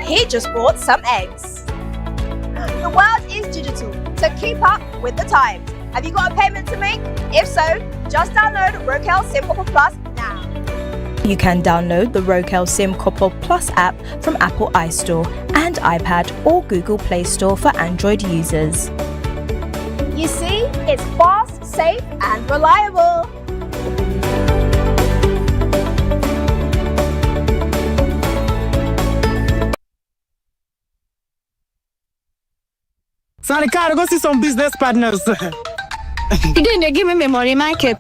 He just bought some eggs. The world is digital, so keep up with the times. Have you got a payment to make? If so, just download Wakeup SIM Copper Plus now. You can download the Wakeup SIM Copper Plus app from Apple iStore and iPad or Google Play Store for Android users. You see, it's fast, safe and reliable. Sorry, car, go see some business partners. You didn't give me memory, Michael.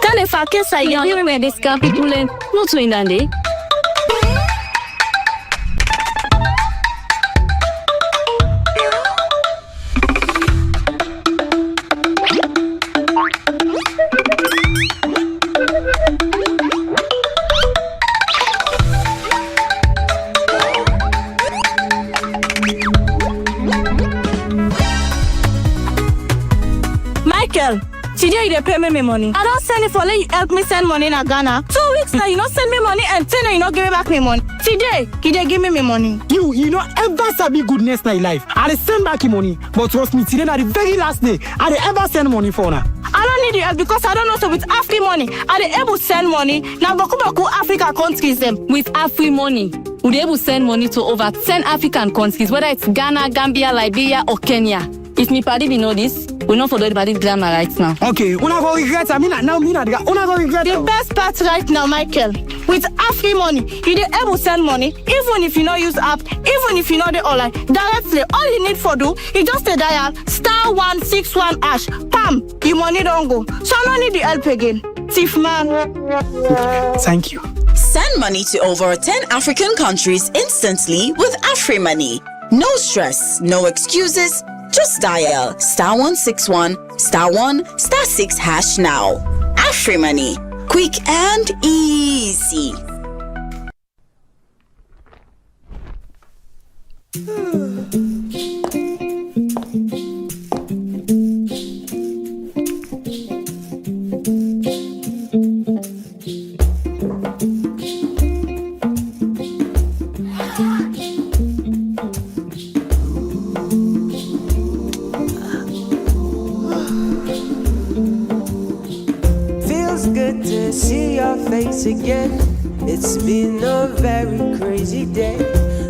Tell if I can say you give me this camp people and not to in Andy. Michael, today you pay me money. I don't send it for let you help me send money in Ghana. 2 weeks now, you not send me money and 10 you not give me back me money. Today, give me money. You know ever sabi goodness na your life. I send back your money, but trust me, today na the very last day I ever send money for now. I don't need your help because I don't know so with Afri money. I able send money. Now Baku Africa countries them. With Afri money, we'll be able to send money to over 10 African countries, whether it's Ghana, Gambia, Liberia, or Kenya. If me party we know this, we not follow the party grammar right now. Okay, una go regret. I mean now una go regret. The best part right now, Michael, with Afri money, you dey able send money even if you not use app, even if you not the online directly. All you need for do, you just a dial *161#. Pam, your money don't go. So I don't need the help again. Thief man. Thank you. Send money to over 10 African countries instantly with Afri Money. No stress, no excuses. Just dial *161*1*6# now. Afri Money, quick and easy. Good to see your face again. It's been a very crazy day.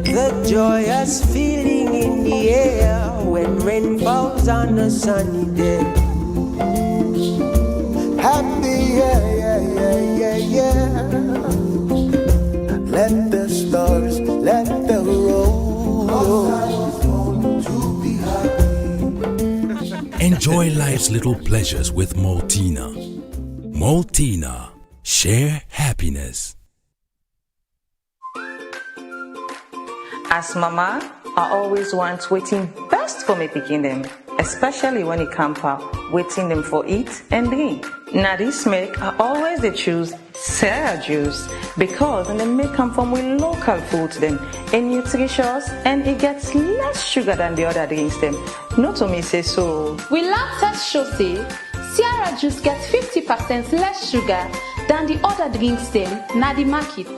The joyous feeling in the air when rain falls on a sunny day. Happy, yeah. Let the stars, let the roll. Enjoy life's little pleasures with Maltina. Maltina, share happiness. As mama, I always want waiting best for me picking them, especially when it comes out waiting them for eat and drink. Now this make I always they choose Sarah juice because and the milk come from with local foods them and nutritious and it gets less sugar than the other drinks them. Not to me say so. We lab test show say Sierra juice gets 50% less sugar than the other drinks them na the market.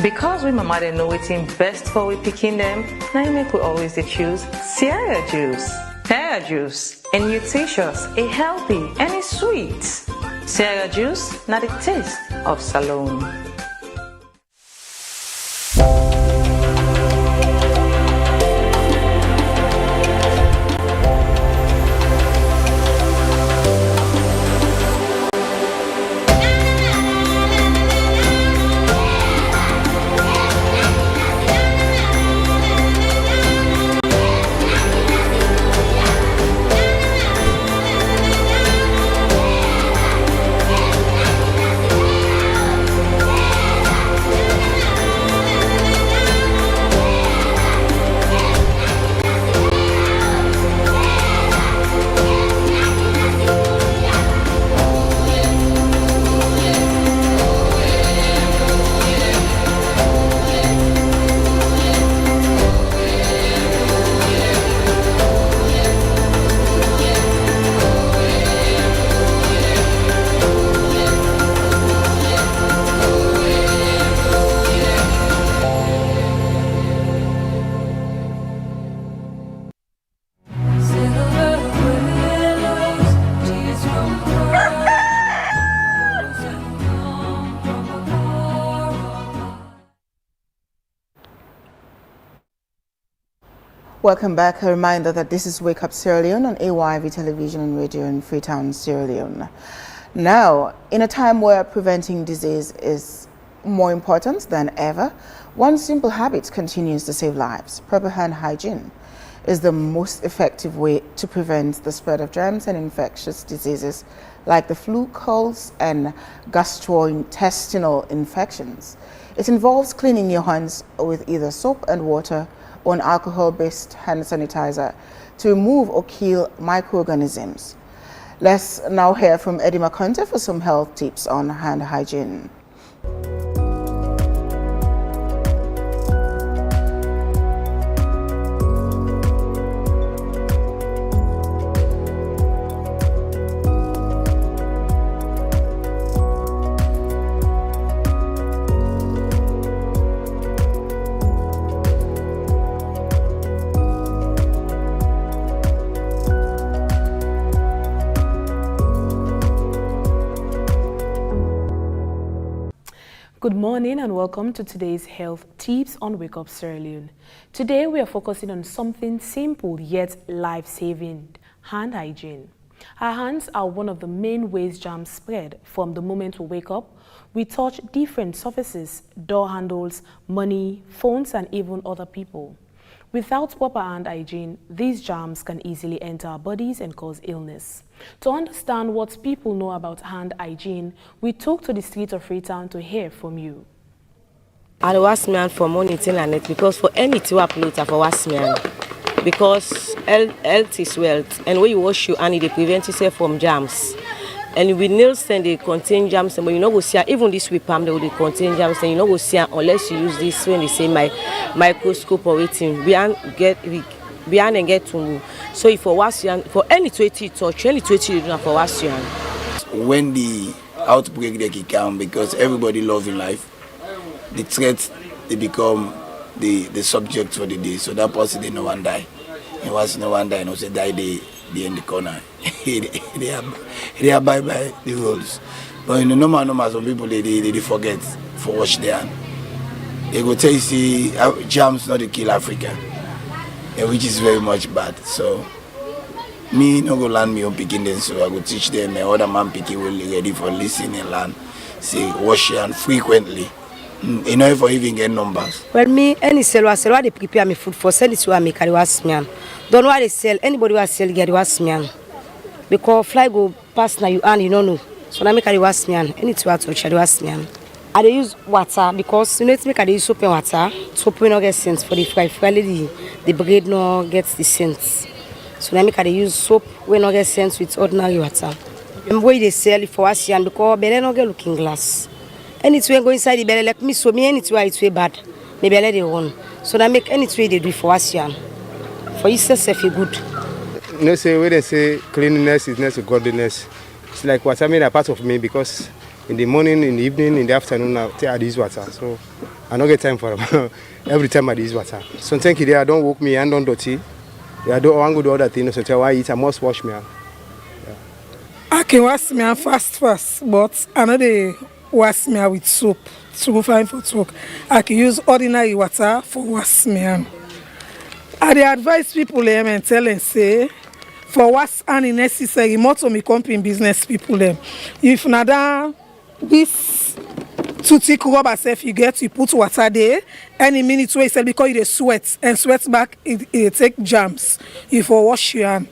Because we mama they know waiting best for we picking them, now you make we always they choose Sierra juice. Sierra juice and nutritious, it's healthy and it's sweet. Sierra juice, not the taste of Salome. Welcome back. A reminder that this is Wake Up Sierra Leone on AYV Television and Radio in Freetown, Sierra Leone. Now, in a time where preventing disease is more important than ever, one simple habit continues to save lives. Proper hand hygiene is the most effective way to prevent the spread of germs and infectious diseases like the flu, colds, and gastrointestinal infections. It involves cleaning your hands with either soap and water or an alcohol-based hand sanitizer to remove or kill microorganisms. Let's now hear from Eddie McConte for some health tips on hand hygiene. Good morning and welcome to today's health tips on Wake Up Sierra Leone. Today we are focusing on something simple yet life-saving: hand hygiene. Our hands are one of the main ways germs spread. From the moment we wake up, we touch different surfaces, door handles, money, phones, and even other people. Without proper hand hygiene, these germs can easily enter our bodies and cause illness. To understand what people know about hand hygiene, we took to the streets of Freetown to hear from you. I wash my hand for morning till night because for anything I pollute, I for wash my hand. Because health is wealth, and when you wash your hand, it prevents yourself from germs. And with nails, then they contain germs, but you know go see even this with palm they will contain germs, and you know go see unless you use this when they say microscope or waiting. Behind and get to move. So if for wash your hand, for any 20 touch, any 20 you do not for wash your hand. When the outbreak they can come, because everybody loves in life, the threats they become the subject for the day. So that person they no one die. And once no one die, you know, say die they in the corner. they abide by the rules. But in the normal some people they forget for wash their hand. They go tell you see germs not to kill Africa. Which is very much bad. So me no go land me on picking them, so I go teach them. My other man picking will be ready for listening and learn. Say wash your hand frequently. You know if I even get numbers. Well, me any seller they prepare me food for sell it to me carry wash me hand. Don't know why they sell. Anybody who sell get wash me hand. Because fly go past now you hand you don't know. So now me carry wash me hand. Any to touch I wash me hand. I dey use water because you know it's make I dey use soap and water. Soap will not get scent for the fry. The bread no gets the scent. So now make I dey use soap will not get scent with ordinary water. The way they sell it for wash hand because belly no get looking glass. Anything go inside the belly like me so me anything it's way bad. My belly they run. So now make anything they do for wash hand. For yourself if you good. No say when they say cleanliness is next to godliness. It's like water made a part of me because in the morning, in the evening, in the afternoon, I use water. So I don't get time for them. Every time I use water. Sometimes I don't walk me hand on dirty. I don't want to do other things. So I eat, I must wash me hand. Yeah. I can wash me hand fast, but I know they wash me hand with soap. To go find for talk. I can use ordinary water for wash me hand. I dey advise people them and tell them say for wash hand necessary more to me company business people them. If nada this to take rubber self you get you put water there any minute way sell because you sweat and sweat back it take germs. You for wash your hand.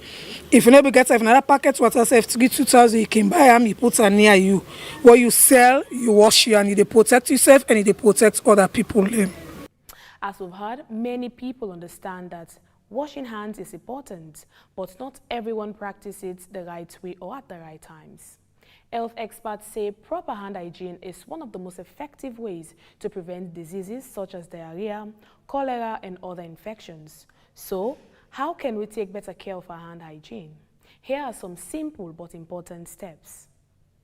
If you never get another packet water self to get 2,000 you can buy them you put her near you. What you sell you wash your hand. You protect yourself and you protect other people them. As we've heard, many people understand that washing hands is important, but not everyone practices it the right way or at the right times. Health experts say proper hand hygiene is one of the most effective ways to prevent diseases such as diarrhea, cholera, and other infections. So, how can we take better care of our hand hygiene? Here are some simple but important steps.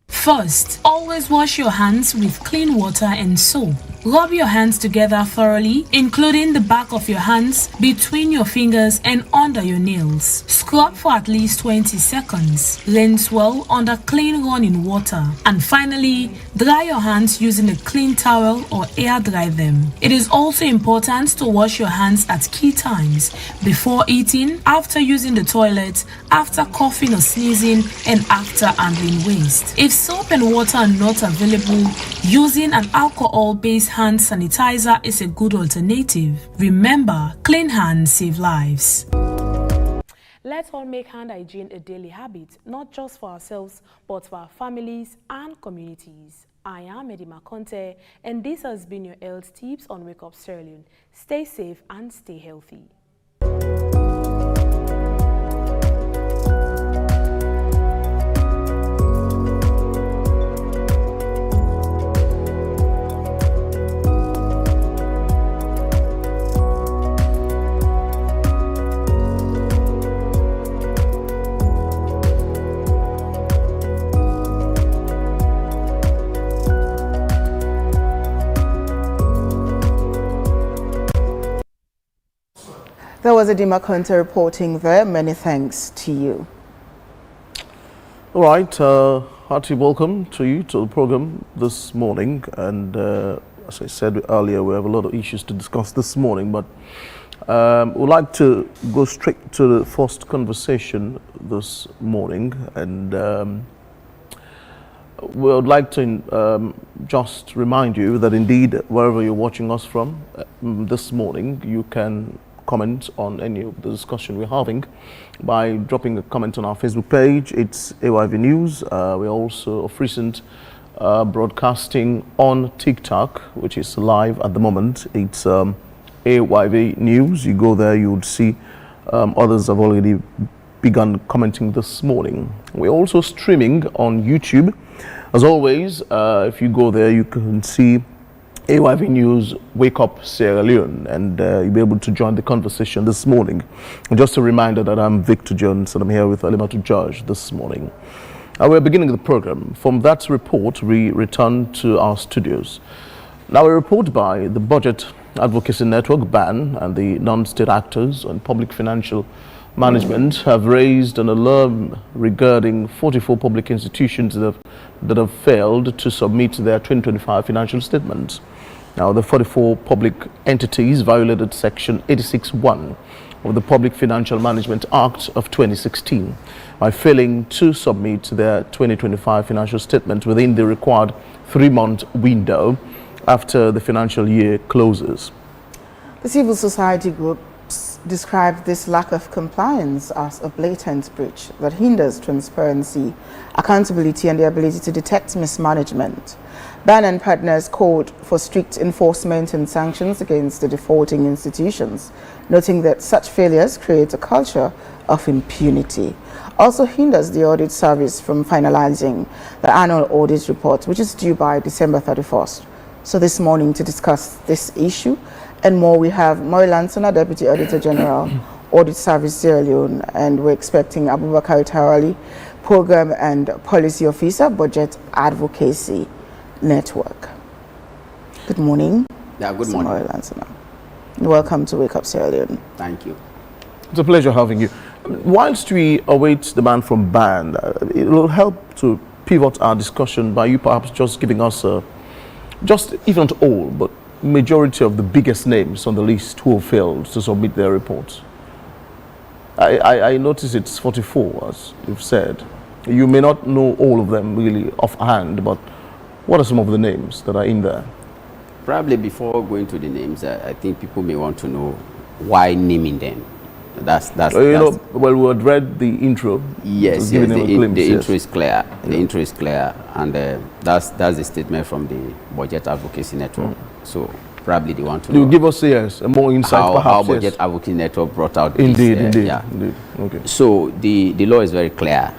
First, always wash your hands with clean water and soap. Rub your hands together thoroughly, including the back of your hands, between your fingers and under your nails. Scrub for at least 20 seconds. Rinse well under clean running water. And finally, dry your hands using a clean towel or air dry them. It is also important to wash your hands at key times: before eating, after using the toilet, after coughing or sneezing, and after handling waste. If soap and water are not available, using an alcohol-based hand sanitizer is a good alternative. Remember, clean hands save lives. Let's all make hand hygiene a daily habit, not just for ourselves, but for our families and communities. I am Edima Conte, and this has been your health tips on Wake Up Sierra Leone. Stay safe and stay healthy. There was Edima Conte reporting there. Many thanks to you. All right, hearty welcome to you to the program this morning. And as I said earlier, we have a lot of issues to discuss this morning, but we'd like to go straight to the first conversation this morning. And we would like to just remind you that indeed, wherever you're watching us from this morning, you can comment on any of the discussion we're having by dropping a comment on our Facebook page. It's AYV News. We're also of recent broadcasting on TikTok, which is live at the moment. It's AYV News. You go there, you would see others have already begun commenting this morning. We're also streaming on YouTube. As always, if you go there, you can see AYV News Wake Up Sierra Leone, and you'll be able to join the conversation this morning. And just a reminder that I'm Victor Jones and I'm here with Alimatu Judge this morning. We're beginning the program. From that report, we return to our studios. Now, a report by the Budget Advocacy Network, BAN, and the non-state actors on public financial management have raised an alarm regarding 44 public institutions that have failed to submit their 2025 financial statements. Now, the 44 public entities violated Section 86(1) of the Public Financial Management Act of 2016 by failing to submit their 2025 financial statement within the required 3-month window after the financial year closes. The civil society groups described this lack of compliance as a blatant breach that hinders transparency, accountability, and the ability to detect mismanagement. BAN and partners called for strict enforcement and sanctions against the defaulting institutions, noting that such failures create a culture of impunity. Also hinders the audit service from finalizing the annual audit report, which is due by December 31st. So this morning, to discuss this issue and more, we have Moy Lansana, Deputy Auditor General, Audit Service Sierra Leone, and we're expecting Abubakar Tarali, Program and Policy Officer, Budget Advocacy Network. Good morning. Yeah, good morning. Moy Lansana. Welcome to Wake Up Sierra Leone. Thank you. It's a pleasure having you. Whilst we await the man from BAN, it will help to pivot our discussion by you perhaps just giving us just, if not all, but majority of the biggest names on the list who have failed to submit their reports. I notice it's 44, as you've said. You may not know all of them really offhand, but what are some of the names that are in there? Probably before going to the names, I think people may want to know why naming them. Well, we had read the intro. Yes, the intro is clear. The intro is clear, and that's the statement from the Budget Advocacy Network. So probably they want to know. You give us a more insight, how Budget Advocacy Network brought out this. Indeed. Okay. So the law is very clear.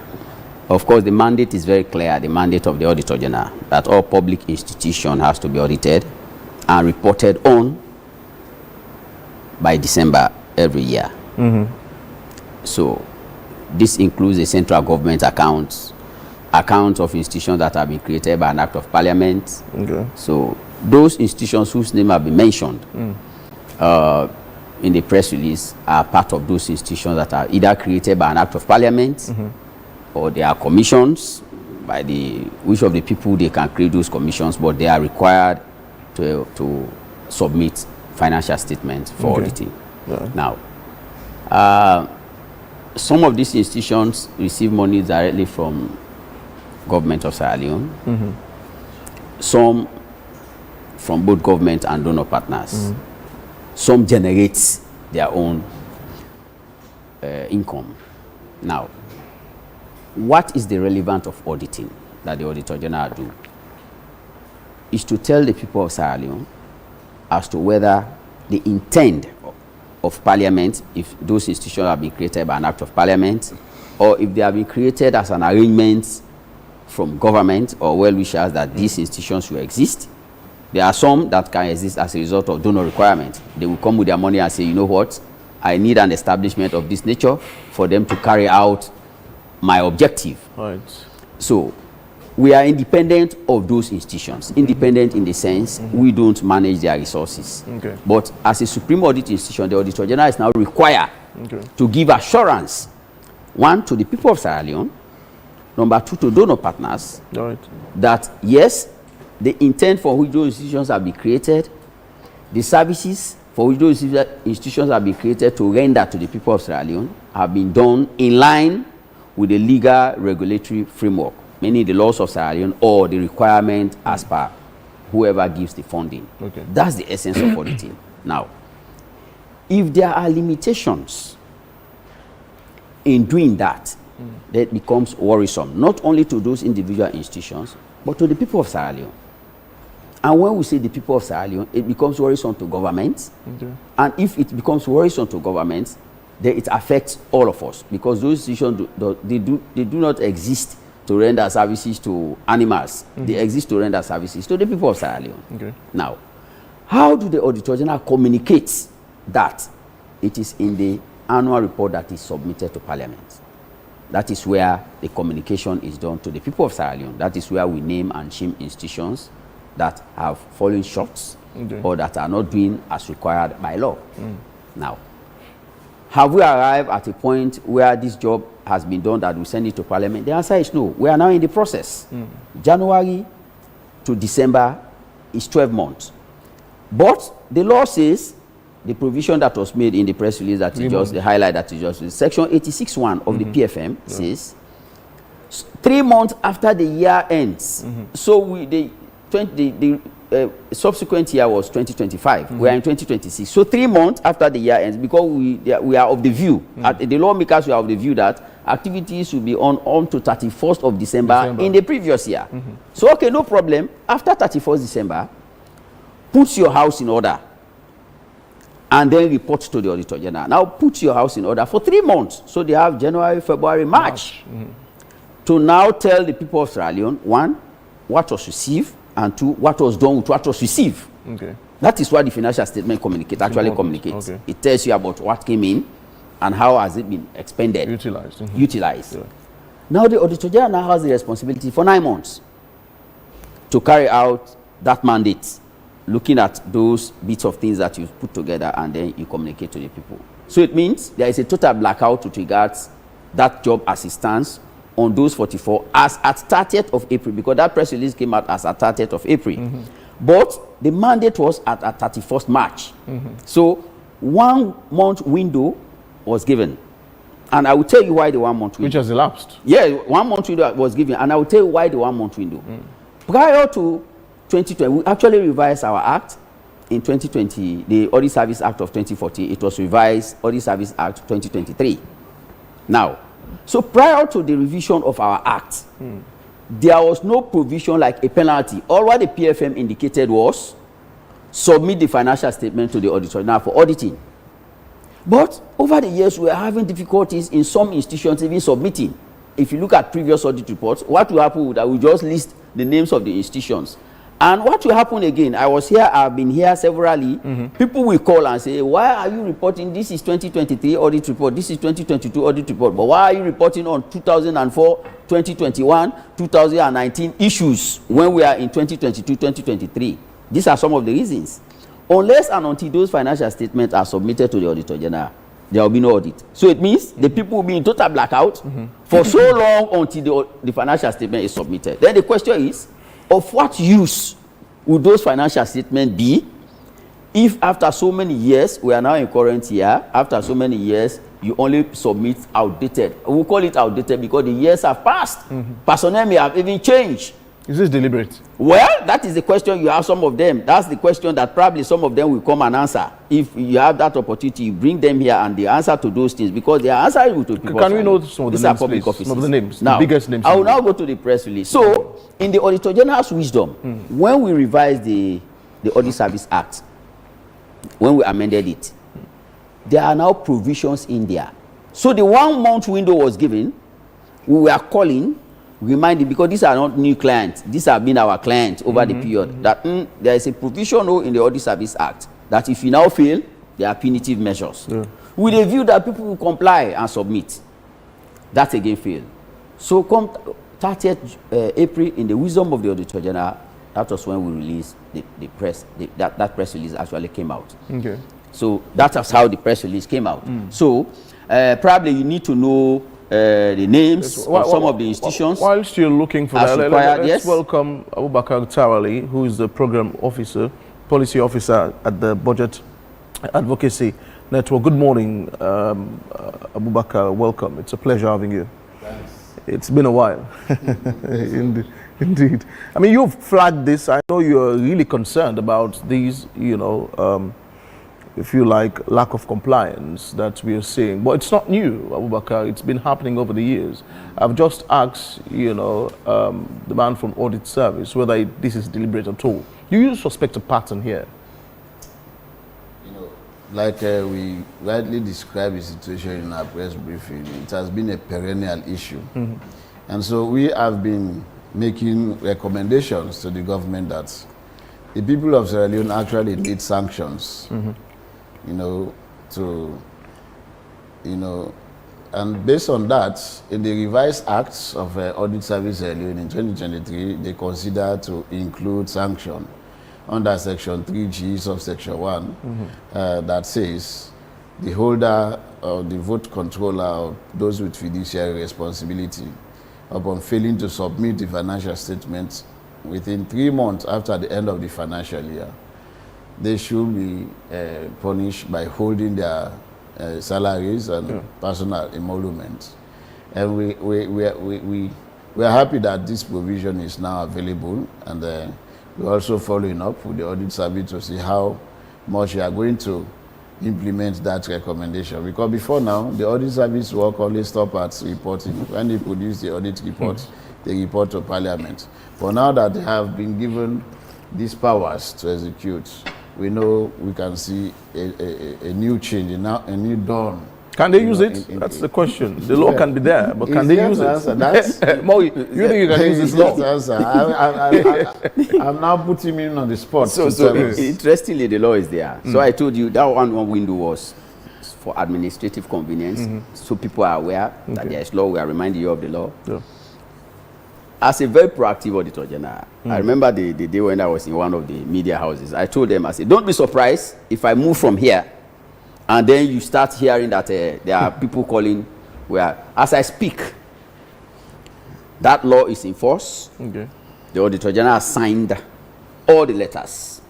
Of course, the mandate is very clear. The mandate of the Auditor General that all public institution has to be audited and reported on by December every year. So this includes the central government accounts accounts of institutions that have been created by an act of parliament. Okay. So those institutions whose name have been mentioned in the press release are part of those institutions that are either created by an act of parliament or they are commissions by the wish of the people. They can create those commissions, but they are required to submit financial statements for auditing. Yeah. Now, some of these institutions receive money directly from government of Sierra Leone, some from both government and donor partners. Some generate their own income. Now, what is the relevance of auditing that the Auditor General do? Is to tell the people of Sierra Leone as to whether the intent of Parliament, if those institutions have been created by an act of Parliament, or if they have been created as an arrangement from government or well-wishers that these institutions will exist. There are some that can exist as a result of donor requirement. They will come with their money and say, you know what, I need an establishment of this nature for them to carry out my objective. Right. So we are independent of those institutions. Independent in the sense we don't manage their resources. Okay. But as a Supreme Audit Institution, the Auditor General is now required to give assurance, one, to the people of Sierra Leone, number two, to donor partners, that yes, the intent for which those institutions have been created, the services for which those institutions have been created to render to the people of Sierra Leone have been done in line with the legal regulatory framework, meaning the laws of Sierra Leone or the requirement as per whoever gives the funding. Okay. That's the essence of auditing. Now, if there are limitations in doing that, that becomes worrisome, not only to those individual institutions, but to the people of Sierra Leone. And when we say the people of Sierra Leone, it becomes worrisome to government. And if it becomes worrisome to government, then it affects all of us, because those institutions, they do not exist to render services to animals. They exist to render services to the people of Sierra Leone. Now, how do the Auditor General communicate that? It is in the annual report that is submitted to Parliament. That is where the communication is done to the people of Sierra Leone. That is where we name and shame institutions that have fallen short or that are not doing as required by law. Now, have we arrived at a point where this job has been done that we send it to Parliament? The answer is no. We are now in the process. January to December is 12 months. But the law says, the provision that was made in the press release that you just, the highlight that you just read, Section 86(1) of the PFM says 3 months after the year ends. So the subsequent year was 2025. We are in 2026. So 3 months after the year ends, because we are of the view, the lawmakers were of the view that activities will be on to 31st of December in the previous year. So, okay, no problem. After 31st December, put your house in order and then report to the Auditor General. Now put your house in order for 3 months. So they have January, February, March to now tell the people of Sierra Leone, one, what was received, and two, what was done with what was received. That is what the financial statement actually communicates. It tells you about what came in and how has it been expended. Utilized. Now the Auditor General now has the responsibility for 9 months to carry out that mandate, looking at those bits of things that you've put together and then you communicate to the people. So it means there is a total blackout with regards that job as it stands on those 44 as at 30th of April, because that press release came out as at 30th of April. But the mandate was at 31st March. So 1 month window was given. And I will tell you why the 1 month window. Which has elapsed. Yeah, 1 month window was given. And I will tell you why the 1 month window. Prior to 2020, we actually revised our act in 2020, the Audit Service Act of 2014. It was revised, Audit Service Act 2023. Now, so prior to the revision of our act, there was no provision like a penalty. All what the PFM indicated was submit the financial statement to the Auditor General for auditing. But over the years, we are having difficulties in some institutions even submitting. If you look at previous audit reports, what will happen is that we just list the names of the institutions. And what will happen again? I was here, I've been here severally. People will call and say, why are you reporting? This is 2023 audit report. This is 2022 audit report. But why are you reporting on 2004, 2021, 2019 issues when we are in 2022, 2023? These are some of the reasons. Unless and until those financial statements are submitted to the Auditor General, there will be no audit. So it means the people will be in total blackout for so long until the financial statement is submitted. Then the question is, of what use would those financial statements be if after so many years, we are now in current year, after so many years, you only submit outdated. We'll call it outdated because the years have passed. Personnel may have even changed. Is this deliberate? Well, that is the question you have some of them. That's the question that probably some of them will come and answer. If you have that opportunity, you bring them here and they answer to those things because they are answering to people. Can we know some of the names, please? Some of the names, now, the biggest names. I will now go to the press release. So, in the Auditor General's wisdom, when we revised the Audit Service Act, when we amended it, there are now provisions in there. So the 1 month window was given, we were calling, reminding, because these are not new clients, these have been our clients over the period, that there is a provision in the Audit Service Act that if you now fail, there are punitive measures. With a view that people will comply and submit. That again failed. So come 30th April, in the wisdom of the Auditor General, that was when we released the press, that press release actually came out. Okay. So that was how the press release came out. So probably you need to know the names of some of the institutions. Whilst you're looking for that, let's welcome Abubakar Tawali, who is the program officer, policy officer at the Budget Advocacy Network. Good morning, Abubakar. Welcome. It's a pleasure having you. Thanks. It's been a while. Indeed. I mean, you've flagged this. I know you're really concerned about these, if you like, lack of compliance that we are seeing. But it's not new, Abubakar. It's been happening over the years. I've just asked, the man from Audit Service whether this is deliberate at all. Do you suspect a pattern here? Like we rightly described the situation in our press briefing, it has been a perennial issue. And so we have been making recommendations to the government that the people of Sierra Leone actually need sanctions. And based on that, in the revised acts of Audit Service Sierra Leone in 2023, they consider to include sanction under Section 3G, subsection 1, that says the holder or the vote controller or those with fiduciary responsibility upon failing to submit the financial statements within 3 months after the end of the financial year, they should be punished by holding their salaries and personal emoluments. And we are happy that this provision is now available, and we're also following up with the Audit Service to see how much we are going to implement that recommendation. Because before now, the Audit Service work only stop at reporting. When they produce the audit report, they report to Parliament. But now that they have been given these powers to execute, we know we can see a new change, a new dawn. Can they use it? That's the question. The law can be there, but can they use it? Mo, you think you can use this law? I'm now putting him on the spot. So interestingly, the law is there. So I told you that one window was for administrative convenience, so people are aware that there is law. We are reminding you of the law. As a very proactive Auditor General, I remember the day when I was in one of the media houses, I told them, I said, don't be surprised if I move from here and then you start hearing that there are people calling where, as I speak, that law is in force. The Auditor General signed all the letters.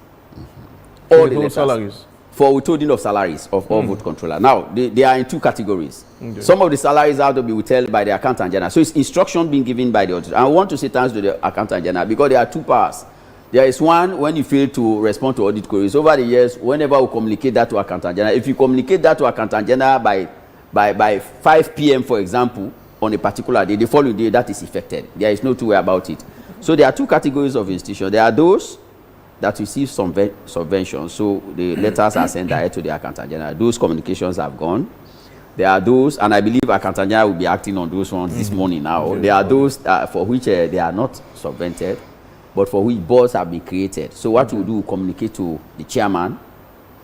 All the letters. Salaries. For withholding of salaries of all vote controller. Now, they are in 2 categories. Some of the salaries have to be withheld by the Accountant General. So it's instruction being given by the auditor. I want to say thanks to the Accountant General because there are 2 powers. There is one when you fail to respond to audit queries. Over the years, whenever we communicate that to Accountant General, if you communicate that to Accountant General by 5 p.m., for example, on a particular day, the following day, that is effected. There is no two way about it. So there are 2 categories of institutions. There are those that receive some subventions, so the letters are sent direct to the Accountant General. Those communications have gone. There are those, and I believe Accountant General will be acting on those ones this morning now. There are those for which they are not subvented. but for which boards have been created. So what we do, we communicate to the chairman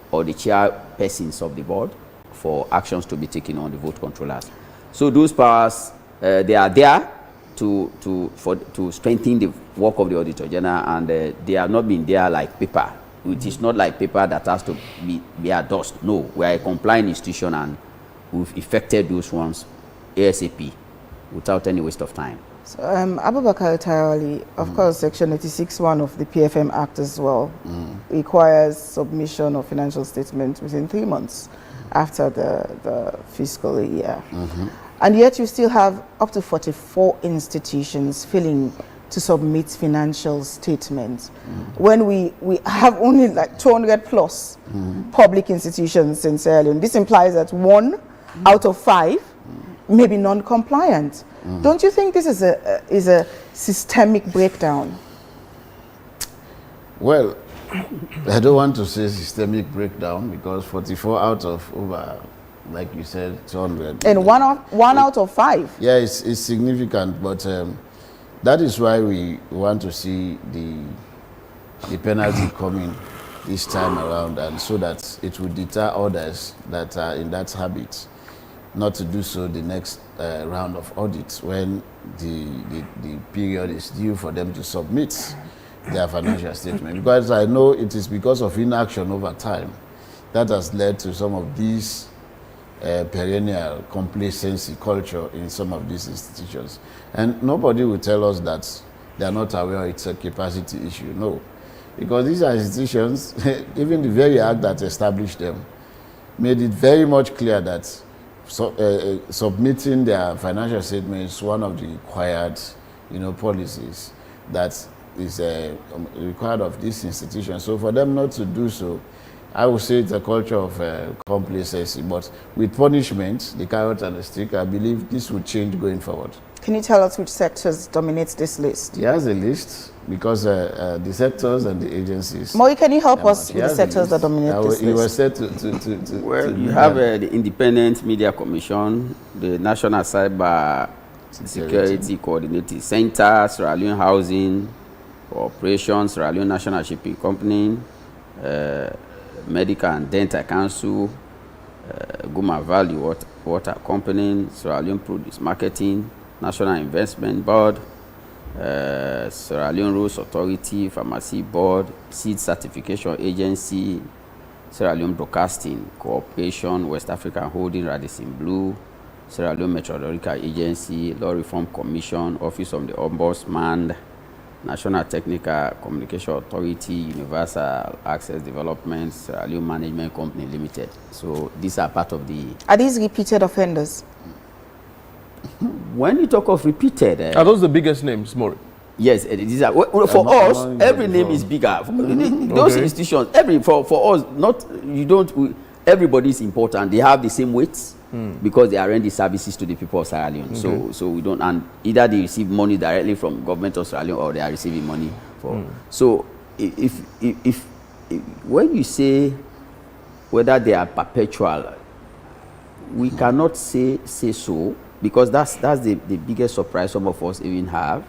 or the chairpersons of the board for actions to be taken on the vote controllers. So those powers, they are there to strengthen the work of the Auditor General, and they have not been there like paper. It is not like paper that has to be endorsed. No, we are a compliant institution, and we've effected those ones ASAP without any waste of time. So, Abubakar Tayali, of course, Section 86(1) of the PFM Act as well requires submission of financial statements within 3 months after the fiscal year. And yet you still have up to 44 institutions failing to submit financial statements. When we have only like 200 plus public institutions in Sierra Leone, this implies that 1 out of 5 may be non-compliant. Don't you think this is a systemic breakdown? Well, I don't want to say systemic breakdown, because 44 out of over, like you said, 200. And one out of 5. Yeah, it's significant, but that is why we want to see the penalty coming this time around, and so that it will deter others that are in that habit not to do so the next round of audits, when the period is due for them to submit their financial statement. Because I know it is because of inaction over time that has led to some of these perennial complacency culture in some of these institutions. And nobody will tell us that they are not aware it's a capacity issue. No. Because these are institutions, even the very act that established them made it very much clear that submitting their financial statements is one of the required, policies that is required of this institution. So for them not to do so, I would say it's a culture of complacency. But with punishment, the carrot and the stick, I believe this will change going forward. Can you tell us which sectors dominate this list? He has a list, because the sectors and the agencies. Maury, can you help us with the sectors that dominate this list? You were said to well, you have the Independent Media Commission, the National Cyber Security Coordinating Center, Sierra Leone Housing Corporation, Sierra Leone National Shipping Company, Medical and Dental Council, Guma Valley Water Company, Sierra Leone Produce Marketing, National Investment Board, Sierra Leone Rules Authority, Pharmacy Board, Seed Certification Agency, Sierra Leone Broadcasting Corporation, West African Holding, Radisson Blue, Sierra Leone Meteorological Agency, Law Reform Commission, Office of the Ombudsman, National Technical Communication Authority, Universal Access Development, Sierra Leone Management Company Limited. So these are part of the... Are these repeated offenders? When you talk of repeated... are those the biggest names, Maury? Yes, these are, for us, every name is bigger. Those institutions, for us, everybody is important. They have the same weights because they are rendering services to the people of Sierra Leone. So we don't, and either they receive money directly from government of Sierra Leone or they are receiving money for. So if when you say whether they are perpetual, we cannot say so, because that's the biggest surprise some of us even have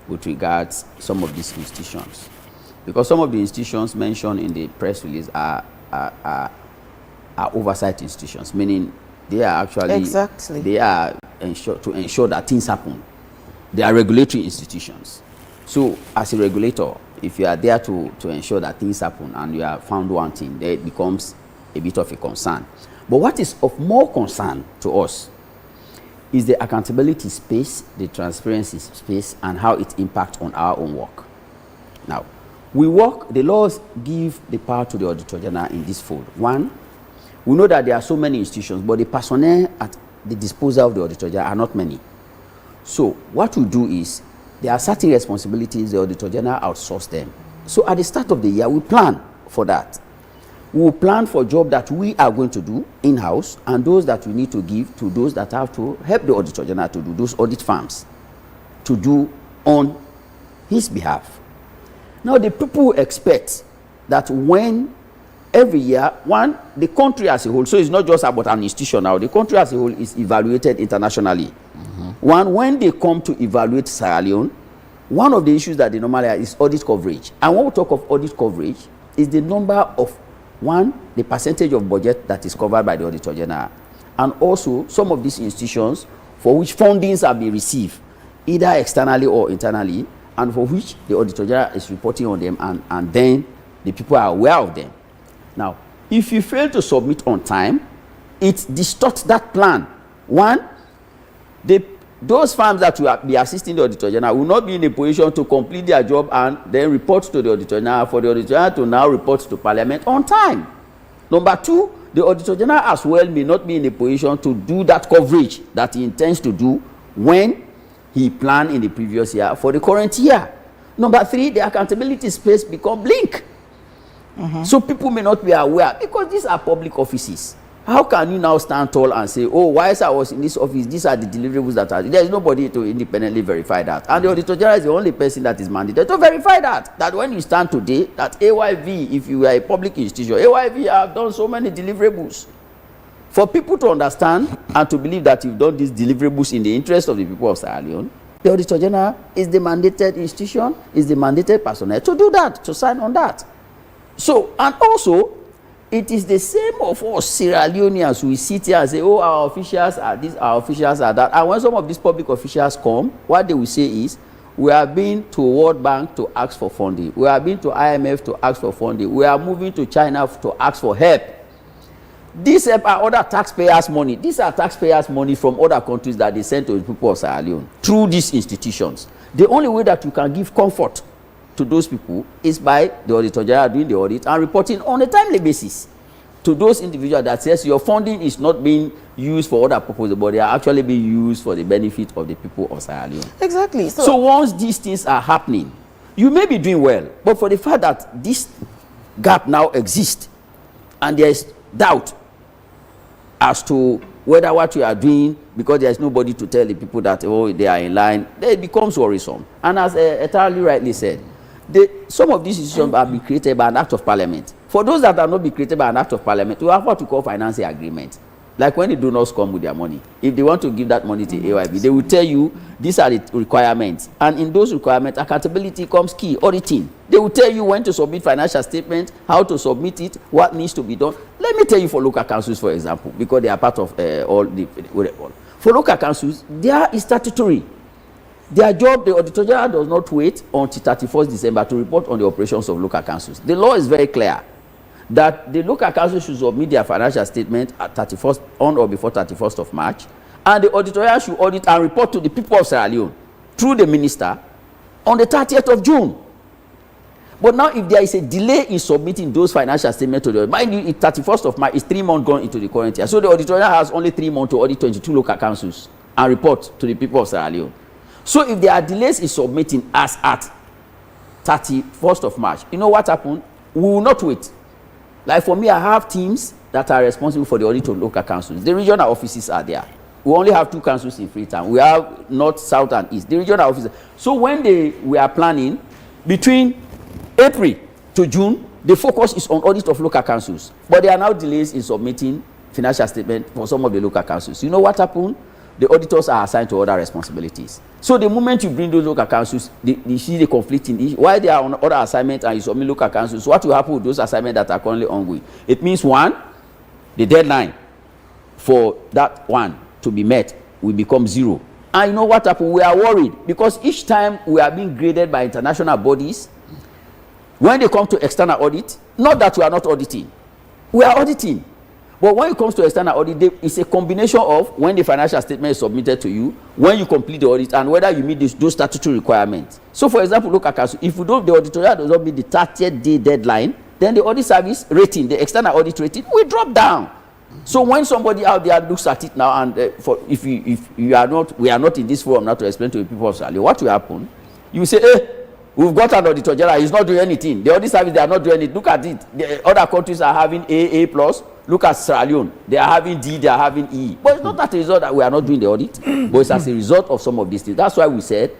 with regards some of these institutions, because some of the institutions mentioned in the press release are oversight institutions, meaning they are actually they are to ensure that things happen. They are regulatory institutions. So as a regulator, if you are there to ensure that things happen and you are found wanting, then it becomes a bit of a concern. But what is of more concern to us is the accountability space, the transparency space, and how it impacts on our own work. Now, the laws give the power to the Auditor General in this fold. One, we know that there are so many institutions, but the personnel at the disposal of the Auditor General are not many. So what we do is, there are certain responsibilities the Auditor General outsource them. So at the start of the year, we plan for that. We will plan for jobs that we are going to do in-house and those that we need to give to those that have to help the Auditor General to do, those audit firms, to do on his behalf. Now, the people expect that when every year, one, the country as a whole, so it's not just about an institution now, the country as a whole is evaluated internationally. One, when they come to evaluate Sierra Leone, one of the issues that they normally have is audit coverage. And when we talk of audit coverage, is the number of, one, the percentage of budget that is covered by the Auditor General, and also some of these institutions for which fundings have been received, either externally or internally, and for which the Auditor General is reporting on them, and then the people are aware of them. Now, if you fail to submit on time, it distorts that plan. One, those firms that will be assisting the Auditor General will not be in a position to complete their job and then report to the Auditor General, for the Auditor General to now report to Parliament on time. Number two, the Auditor General as well may not be in a position to do that coverage that he intends to do when he planned in the previous year for the current year. Number three, the accountability space become blink. So people may not be aware, because these are public offices. How can you now stand tall and say, oh, whilst I was in this office, these are the deliverables that are... There is nobody to independently verify that. And the Auditor General is the only person that is mandated to verify that. That when you stand today, that AYV, if you are a public institution, AYV have done so many deliverables. For people to understand and to believe that you've done these deliverables in the interest of the people of Sierra Leone, the Auditor General is the mandated institution, is the mandated personnel to do that, to sign on that. So, and also, it is the same of us Sierra Leoneans. We sit here and say, oh, our officials are this, our officials are that. And when some of these public officials come, what they will say is, we are been to World Bank to ask for funding. We are been to IMF to ask for funding. We are moving to China to ask for help. These help are other taxpayers' money. These are taxpayers' money from other countries that they send to the people of Sierra Leone through these institutions. The only way that you can give comfort to those people is by the Auditor General doing the audit and reporting on a timely basis to those individuals that says your funding is not being used for other purposes, but they are actually being used for the benefit of the people of Sierra Leone. Exactly. So once these things are happening, you may be doing well, but for the fact that this gap now exists and there is doubt as to whether what you are doing, because there is nobody to tell the people that, oh, they are in line, then it becomes worrisome. And as Etali rightly said, some of these institutions have been created by an act of parliament. For those that have not been created by an act of parliament, we have what we call financing agreement. Like when the donors come with their money, if they want to give that money to AYB, they will tell you these are the requirements. And in those requirements, accountability comes key, auditing. They will tell you when to submit financial statement, how to submit it, what needs to be done. Let me tell you for local councils, for example, because they are part of all the... For local councils, there is statutory. Their job, the Auditor General does not wait until 31st December to report on the operations of local councils. The law is very clear that the local council should submit their financial statement at 31st, on or before 31st of March, and the Auditor General should audit and report to the people of Sierra Leone through the minister on the 30th of June. But now if there is a delay in submitting those financial statements to the, mind you, 31st of March is 3 months gone into the current year. So the Auditor General has only 3 months to audit 22 local councils and report to the people of Sierra Leone. So if there are delays in submitting as at 31st of March, you know what happened? We will not wait. Like for me, I have teams that are responsible for the audit of local councils. The regional offices are there. We only have 2 councils in Freetown. We have North, South, and East. The regional offices. So when we are planning, between April to June, the focus is on audit of local councils. But there are now delays in submitting financial statement for some of the local councils. You know what happened? The auditors are assigned to other responsibilities. So the moment you bring those local councils, you see the conflicting issue. While they are on other assignments and you submit local councils, what will happen with those assignments that are currently ongoing? It means, one, the deadline for that one to be met will become 0. And you know what happened? We are worried because each time we are being graded by international bodies, when they come to external audit, not that we are not auditing, we are auditing. But when it comes to external audit, it's a combination of when the financial statement is submitted to you, when you complete the audit, and whether you meet those statutory requirements. So, for example, look at council. If the auditor does not meet the 30th day deadline, then the audit service rating, the external audit rating, will drop down. So when somebody out there looks at it now, and if you are not, we are not in this forum now to explain to the people of Sierra Leone, what will happen? You say, hey, we've got an auditor general, he's not doing anything. The audit service, they are not doing it. Look at it. The other countries are having A+. Look at Sierra Leone. They are having D, they are having E. But it's not as a result that we are not doing the audit, but it's as a result of some of these things. That's why we said,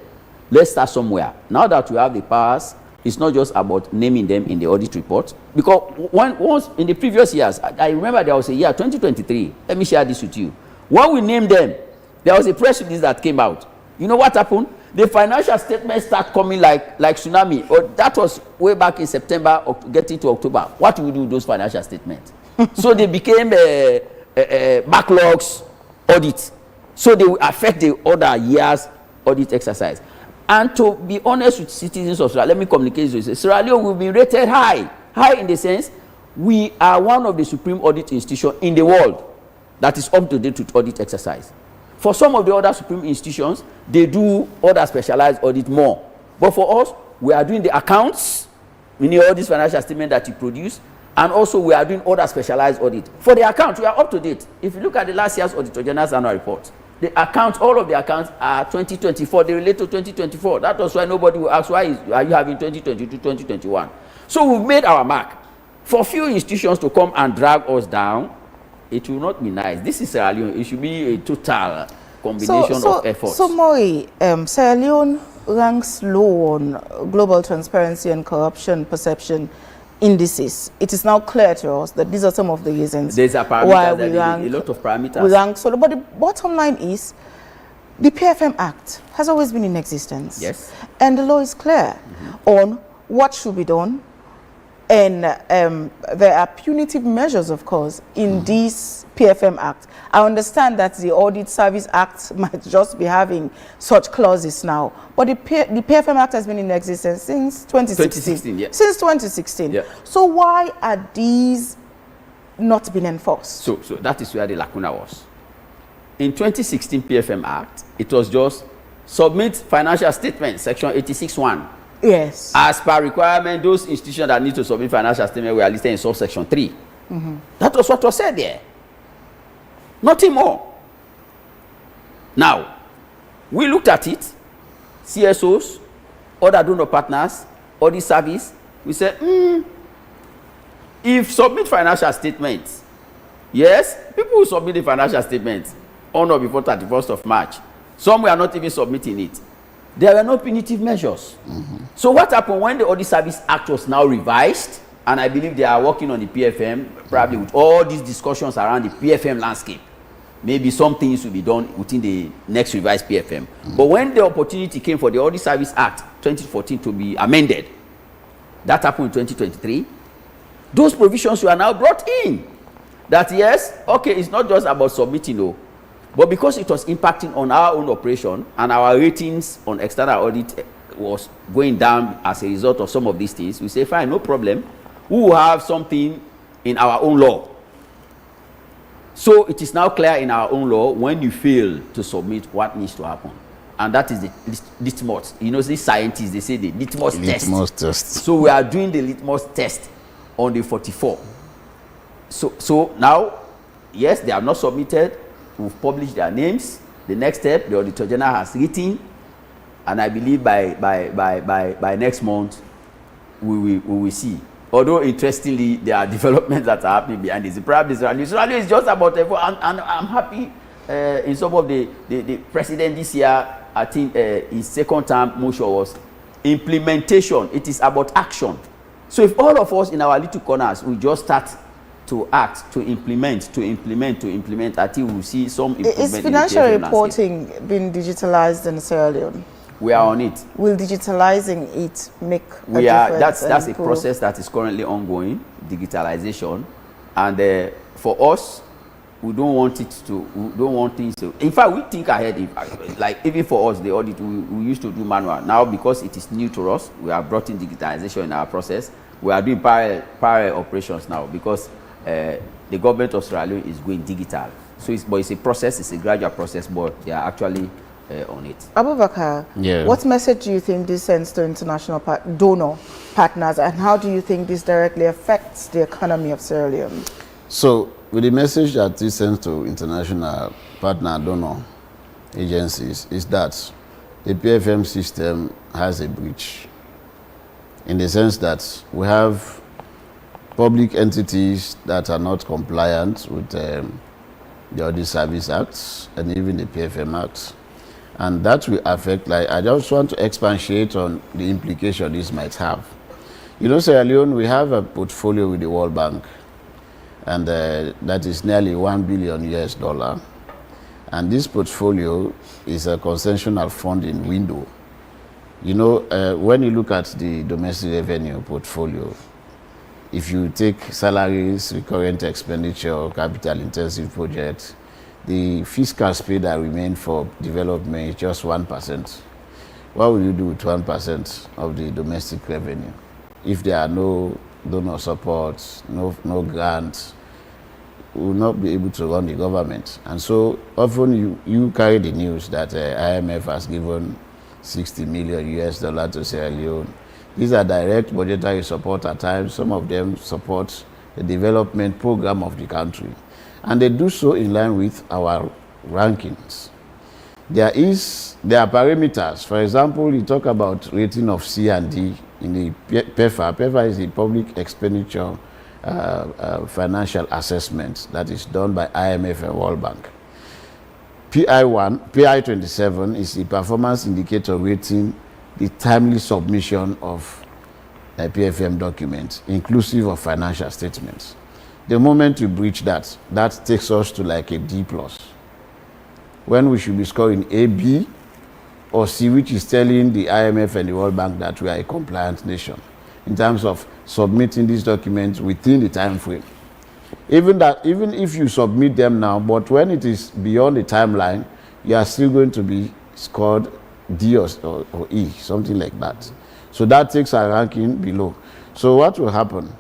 let's start somewhere. Now that we have the powers, it's not just about naming them in the audit report. Because once in the previous years, I remember there was a year, 2023. Let me share this with you. When we named them, there was a press release that came out. You know what happened? The financial statements start coming like tsunami. Or that was way back in September, getting to October. What do we do with those financial statements? So they became backlogs audit. So they will affect the other year's audit exercise. And to be honest with citizens of Sierra Leone, let me communicate with you. Sierra Leone will be rated high. High in the sense, we are one of the supreme audit institutions in the world that is up to date with audit exercise. For some of the other supreme institutions, they do other specialized audit more. But for us, we are doing the accounts, meaning all these financial statements that you produce, and also we are doing other specialized audit. For the accounts, we are up to date. If you look at the last year's Auditor General's annual report, the accounts, all of the accounts are 2024. They relate to 2024. That was why nobody will ask, why are you having 2022, 2021? So we've made our mark. For few institutions to come and drag us down, it will not be nice. This is Sierra Leone. It should be a total combination of efforts. So Moi, Sierra Leone ranks low on global transparency and corruption perception indices. It is now clear to us that these are some of the reasons There's a why we parameter, rank, a lot of parameters. we rank so low. But the bottom line is, the PFM Act has always been in existence. Yes. And the law is clear on what should be done. And there are punitive measures, of course, in this PFM Act. I understand that the Audit Service Act might just be having such clauses now. But the PFM Act has been in existence since 2016. Yeah. Since 2016. Yeah. So why are these not being enforced? So that is where the lacuna was. In 2016 PFM Act, it was just submit financial statements, section 86(1). Yes. As per requirement, those institutions that need to submit financial statement were listed in subsection 3. That was what was said there. Nothing more. Now, we looked at it, CSOs, other donor partners, audit service, we said, if submit financial statements, yes, people will submit the financial statements on or before 31st of March. Some were not even submitting it. There were no punitive measures. So what happened when the Audit Service Act was now revised, and I believe they are working on the PFM, probably with all these discussions around the PFM landscape, maybe some things will be done within the next revised PFM. But when the opportunity came for the Audit Service Act 2014 to be amended, that happened in 2023, those provisions were now brought in. That yes, okay, it's not just about submitting, no. But because it was impacting on our own operation and our ratings on external audit was going down as a result of some of these things, we say, fine, no problem. We will have something in our own law. So it is now clear in our own law when you fail to submit what needs to happen. And that is the litmus. You know, these scientists, they say the litmus test. So we are doing the litmus test on the 44. So now, yes, they have not submitted. We've published their names. The next step, the Auditor General has written, and I believe by next month we will see. Although interestingly, there are developments that are happening behind this. Probably Israel is just about and I'm happy in some of the president this year. I think his second term motion was implementation. It is about action. So if all of us in our little corners we just start to act, to implement, I think we'll see some improvement. Is financial reporting being digitalized in Sierra Leone? We are on it. Will digitalizing it make a difference? That's a process that is currently ongoing, digitalization, and for us, we don't want things to. In fact, we think ahead. Like even for us, the audit we used to do manual. Now because it is new to us, we have brought in digitalization in our process. We are doing parallel operations now because the government of Sierra Leone is going digital. So it's a process, it's a gradual process, but they are actually on it. Abubakar, what message do you think this sends to international donor partners, and how do you think this directly affects the economy of Sierra Leone? So, with the message that this sends to international partner donor agencies is that the PFM system has a breach, in the sense that we have public entities that are not compliant with the Audit Service Act and even the PFM Act. And that will affect, like, I just want to expatiate on the implication this might have. You know, Sierra Leone, we have a portfolio with the World Bank, and that is nearly $1 billion US. And this portfolio is a concessional funding window You know, when you look at the domestic revenue portfolio, if you take salaries, recurrent expenditure, capital intensive projects, the fiscal space that remain for development is just 1%. What will you do with 1% of the domestic revenue? If there are no donor support, no grants, we will not be able to run the government. And so often you carry the news that IMF has given $60 million to Sierra Leone. These are direct budgetary support at times. Some of them support the development program of the country. And they do so in line with our rankings. There are parameters. For example, you talk about rating of C and D in the PEFA. PEFA is the Public Expenditure Financial Assessment that is done by IMF and World Bank. PI27 is the performance indicator rating the timely submission of a PFM document, inclusive of financial statements. The moment you breach that, that takes us to like a D+. When we should be scoring A, B, or C, which is telling the IMF and the World Bank that we are a compliant nation in terms of submitting these documents within the time frame. Even if you submit them now, but when it is beyond the timeline, you are still going to be scored D or E, something like that. So that takes our ranking below. So what will happen?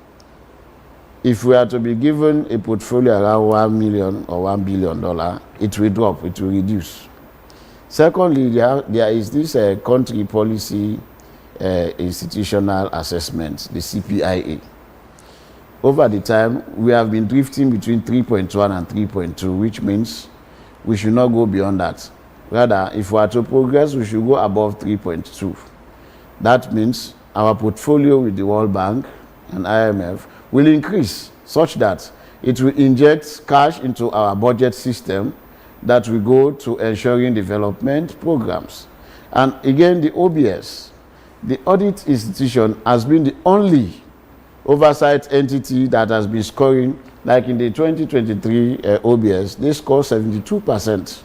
If we are to be given a portfolio around $1 million or $1 billion, it will drop, it will reduce. Secondly, there is this country policy institutional assessment, the CPIA. Over the time, we have been drifting between 3.1 and 3.2, which means we should not go beyond that. Rather, if we are to progress, we should go above 3.2. That means our portfolio with the World Bank and IMF will increase such that it will inject cash into our budget system that will go to ensuring development programs. And again, the OBS, the audit institution, has been the only oversight entity that has been scoring, like in the 2023 OBS, they scored 72%,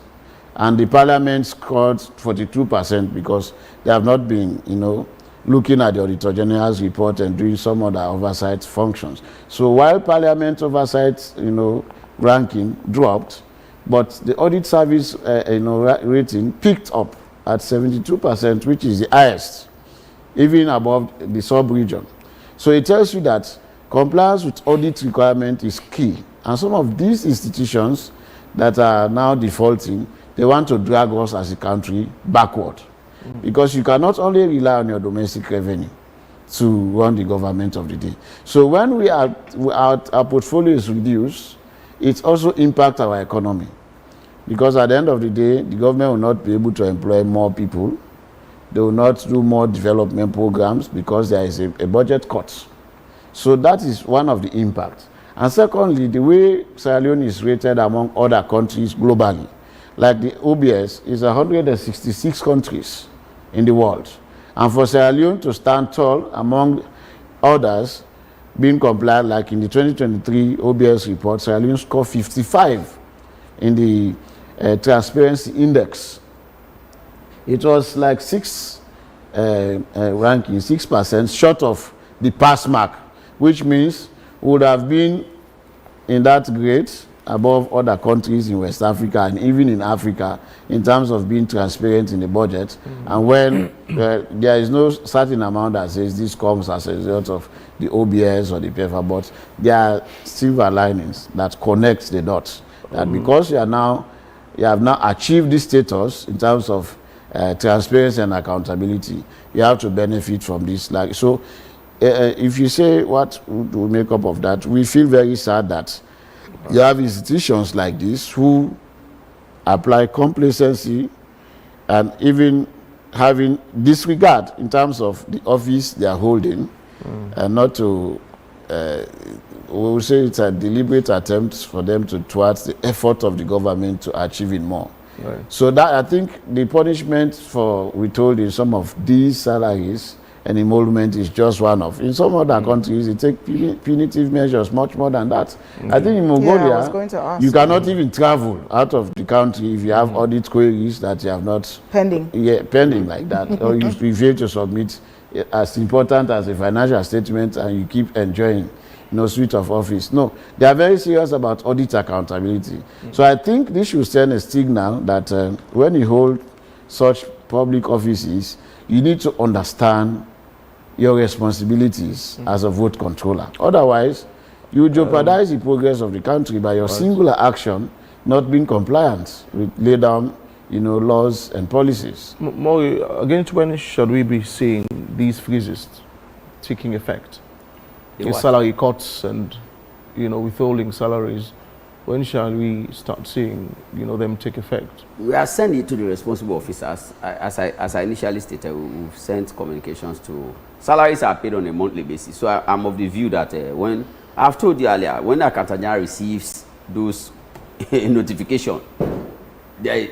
and the parliament scored 42% because they have not been, looking at the Auditor General's report and doing some other oversight functions. So while parliament oversight, ranking dropped, but the audit service, rating picked up at 72%, which is the highest, even above the sub-region. So it tells you that compliance with audit requirement is key. And some of these institutions that are now defaulting, they want to drag us as a country backward. Because you cannot only rely on your domestic revenue to run the government of the day. So when our portfolio is reduced, it also impacts our economy. Because at the end of the day, the government will not be able to employ more people. They will not do more development programs because there is a budget cut. So that is one of the impacts. And secondly, the way Sierra Leone is rated among other countries globally, like the OBS, is 166 countries in the world. And for Sierra Leone to stand tall among others, being compliant, like in the 2023 OBS report, Sierra Leone scored 55 in the Transparency Index. It was like 6% short of the pass mark, which means we would have been in that grade above other countries in West Africa and even in Africa in terms of being transparent in the budget. And when there is no certain amount that says this comes as a result of the OBS or the PEFA, but there are silver linings that connect the dots. That because you have now achieved this status in terms of transparency and accountability, you have to benefit from this. So if you say what will make up of that, we feel very sad that you have institutions like this who apply complacency and even having disregard in terms of the office they are holding, and not to, we will say it's a deliberate attempt for them to thwart the effort of the government to achieving more. Right. So that I think the punishment for withholding some of these salaries and emolument is just one of. In some other countries, they take punitive measures much more than that. I think in Mongolia, you cannot even travel out of the country if you have audit queries that you have not pending. Yeah, pending like that, or you fail to submit as important as a financial statement, and you keep enjoying suite of office. No, they are very serious about audit accountability. So I think this should send a signal that when you hold such public offices, you need to understand your responsibilities as a vote controller. Otherwise, you jeopardize the progress of the country by your singular action not being compliant with laid down, laws and policies. Against when should we be seeing these freezes taking effect? In salary cuts and, withholding salaries, when shall we start seeing, them take effect? We are sending it to the responsible officers. As I initially stated, we've sent communications to... Salaries are paid on a monthly basis. So I'm of the view that when... I've told you earlier, when the Accountant receives those notifications, there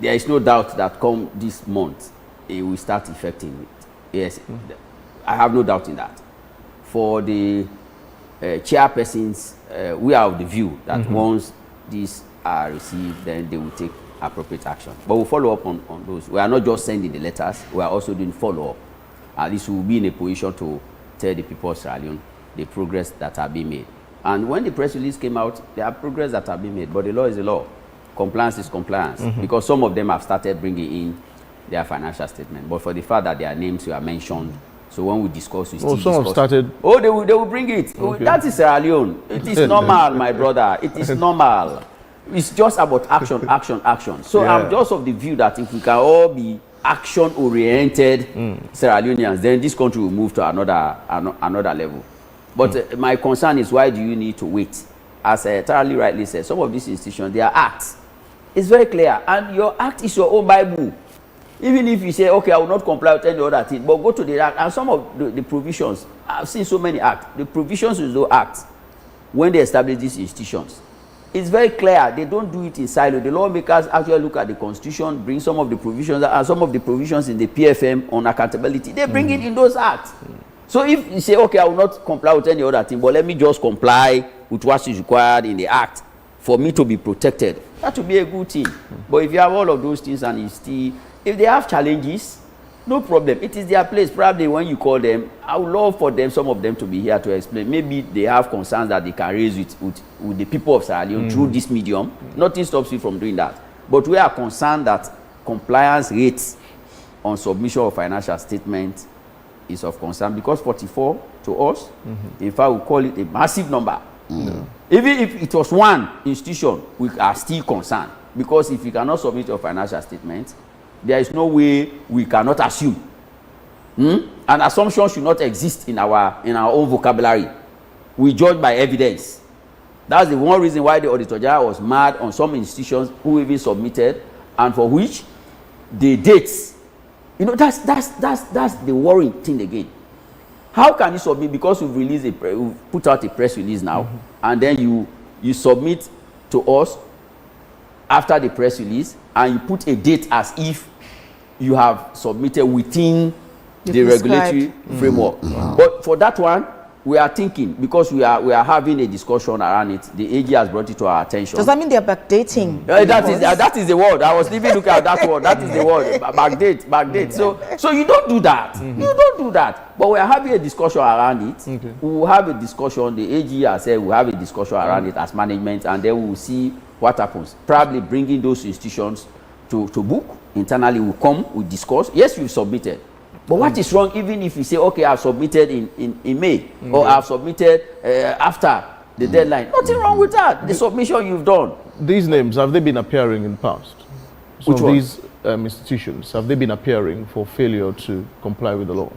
is no doubt that come this month, it will start affecting it. Yes, I have no doubt in that. For the chairpersons, we are of the view that once these are received, then they will take appropriate action. But we'll follow up on those. We are not just sending the letters, we are also doing follow-up. At least we will be in a position to tell the people of Sierra Leone the progress that are being made. And when the press release came out, there are progress that are being made, but the law is the law. Compliance is compliance, because some of them have started bringing in their financial statement. But for the fact that their names were mentioned, so when we discuss, we still discuss. Started. Oh, they will bring it. Okay. That is Sierra Leone. It is normal, my brother. It is normal. It's just about action, action, action. So I'm just of the view that if we can all be action-oriented Sierra Leoneans, then this country will move to another level. But my concern is, why do you need to wait? As I thoroughly rightly said, some of these institutions, their acts is very clear, and your act is your own Bible. Even if you say, okay, I will not comply with any other thing, but go to the act, and some of the provisions, I've seen so many acts, the provisions is those acts, when they establish these institutions, it's very clear. They don't do it in silo. The lawmakers actually look at the constitution, bring some of the provisions, and some of the provisions in the PFM on accountability, they bring it in those acts. So if you say, okay, I will not comply with any other thing, but let me just comply with what is required in the act for me to be protected, that would be a good thing. But if you have all of those things and you still, if they have challenges, no problem. It is their place. Probably when you call them, I would love for them, some of them, to be here to explain. Maybe they have concerns that they can raise with the people of Sierra Leone through this medium. Nothing stops you from doing that. But we are concerned that compliance rates on submission of financial statements is of concern, because 44 to us, in fact, we call it a massive number. Even if it was one institution, we are still concerned, because if you cannot submit your financial statement, there is no way we cannot assume. An assumption should not exist in our own vocabulary. We judge by evidence. That's the one reason why the Auditor General was mad on some institutions who even submitted, and for which the dates, that's the worrying thing again. How can you submit, because we've put out a press release now, and then you submit to us after the press release, and you put a date as if you have submitted within the regulatory framework. But for that one, we are thinking, because we are having a discussion around it. The AG has brought it to our attention. Does that mean they're backdating? That is the word. I was leaving looking at that word. That is the word. Backdate. So you don't do that. You don't do that. But we are having a discussion around it. We will have a discussion. The AG has said we'll have a discussion around it as management, and then we will see what happens. Probably bringing those institutions to book. Internally, we'll come, we'll discuss. Yes, you've submitted. But what is wrong, even if you say, okay, I've submitted in May, or I've submitted after the deadline? Nothing wrong with that. The submission you've done. These names, have they been appearing in the past? Which one? These institutions, have they been appearing for failure to comply with the law?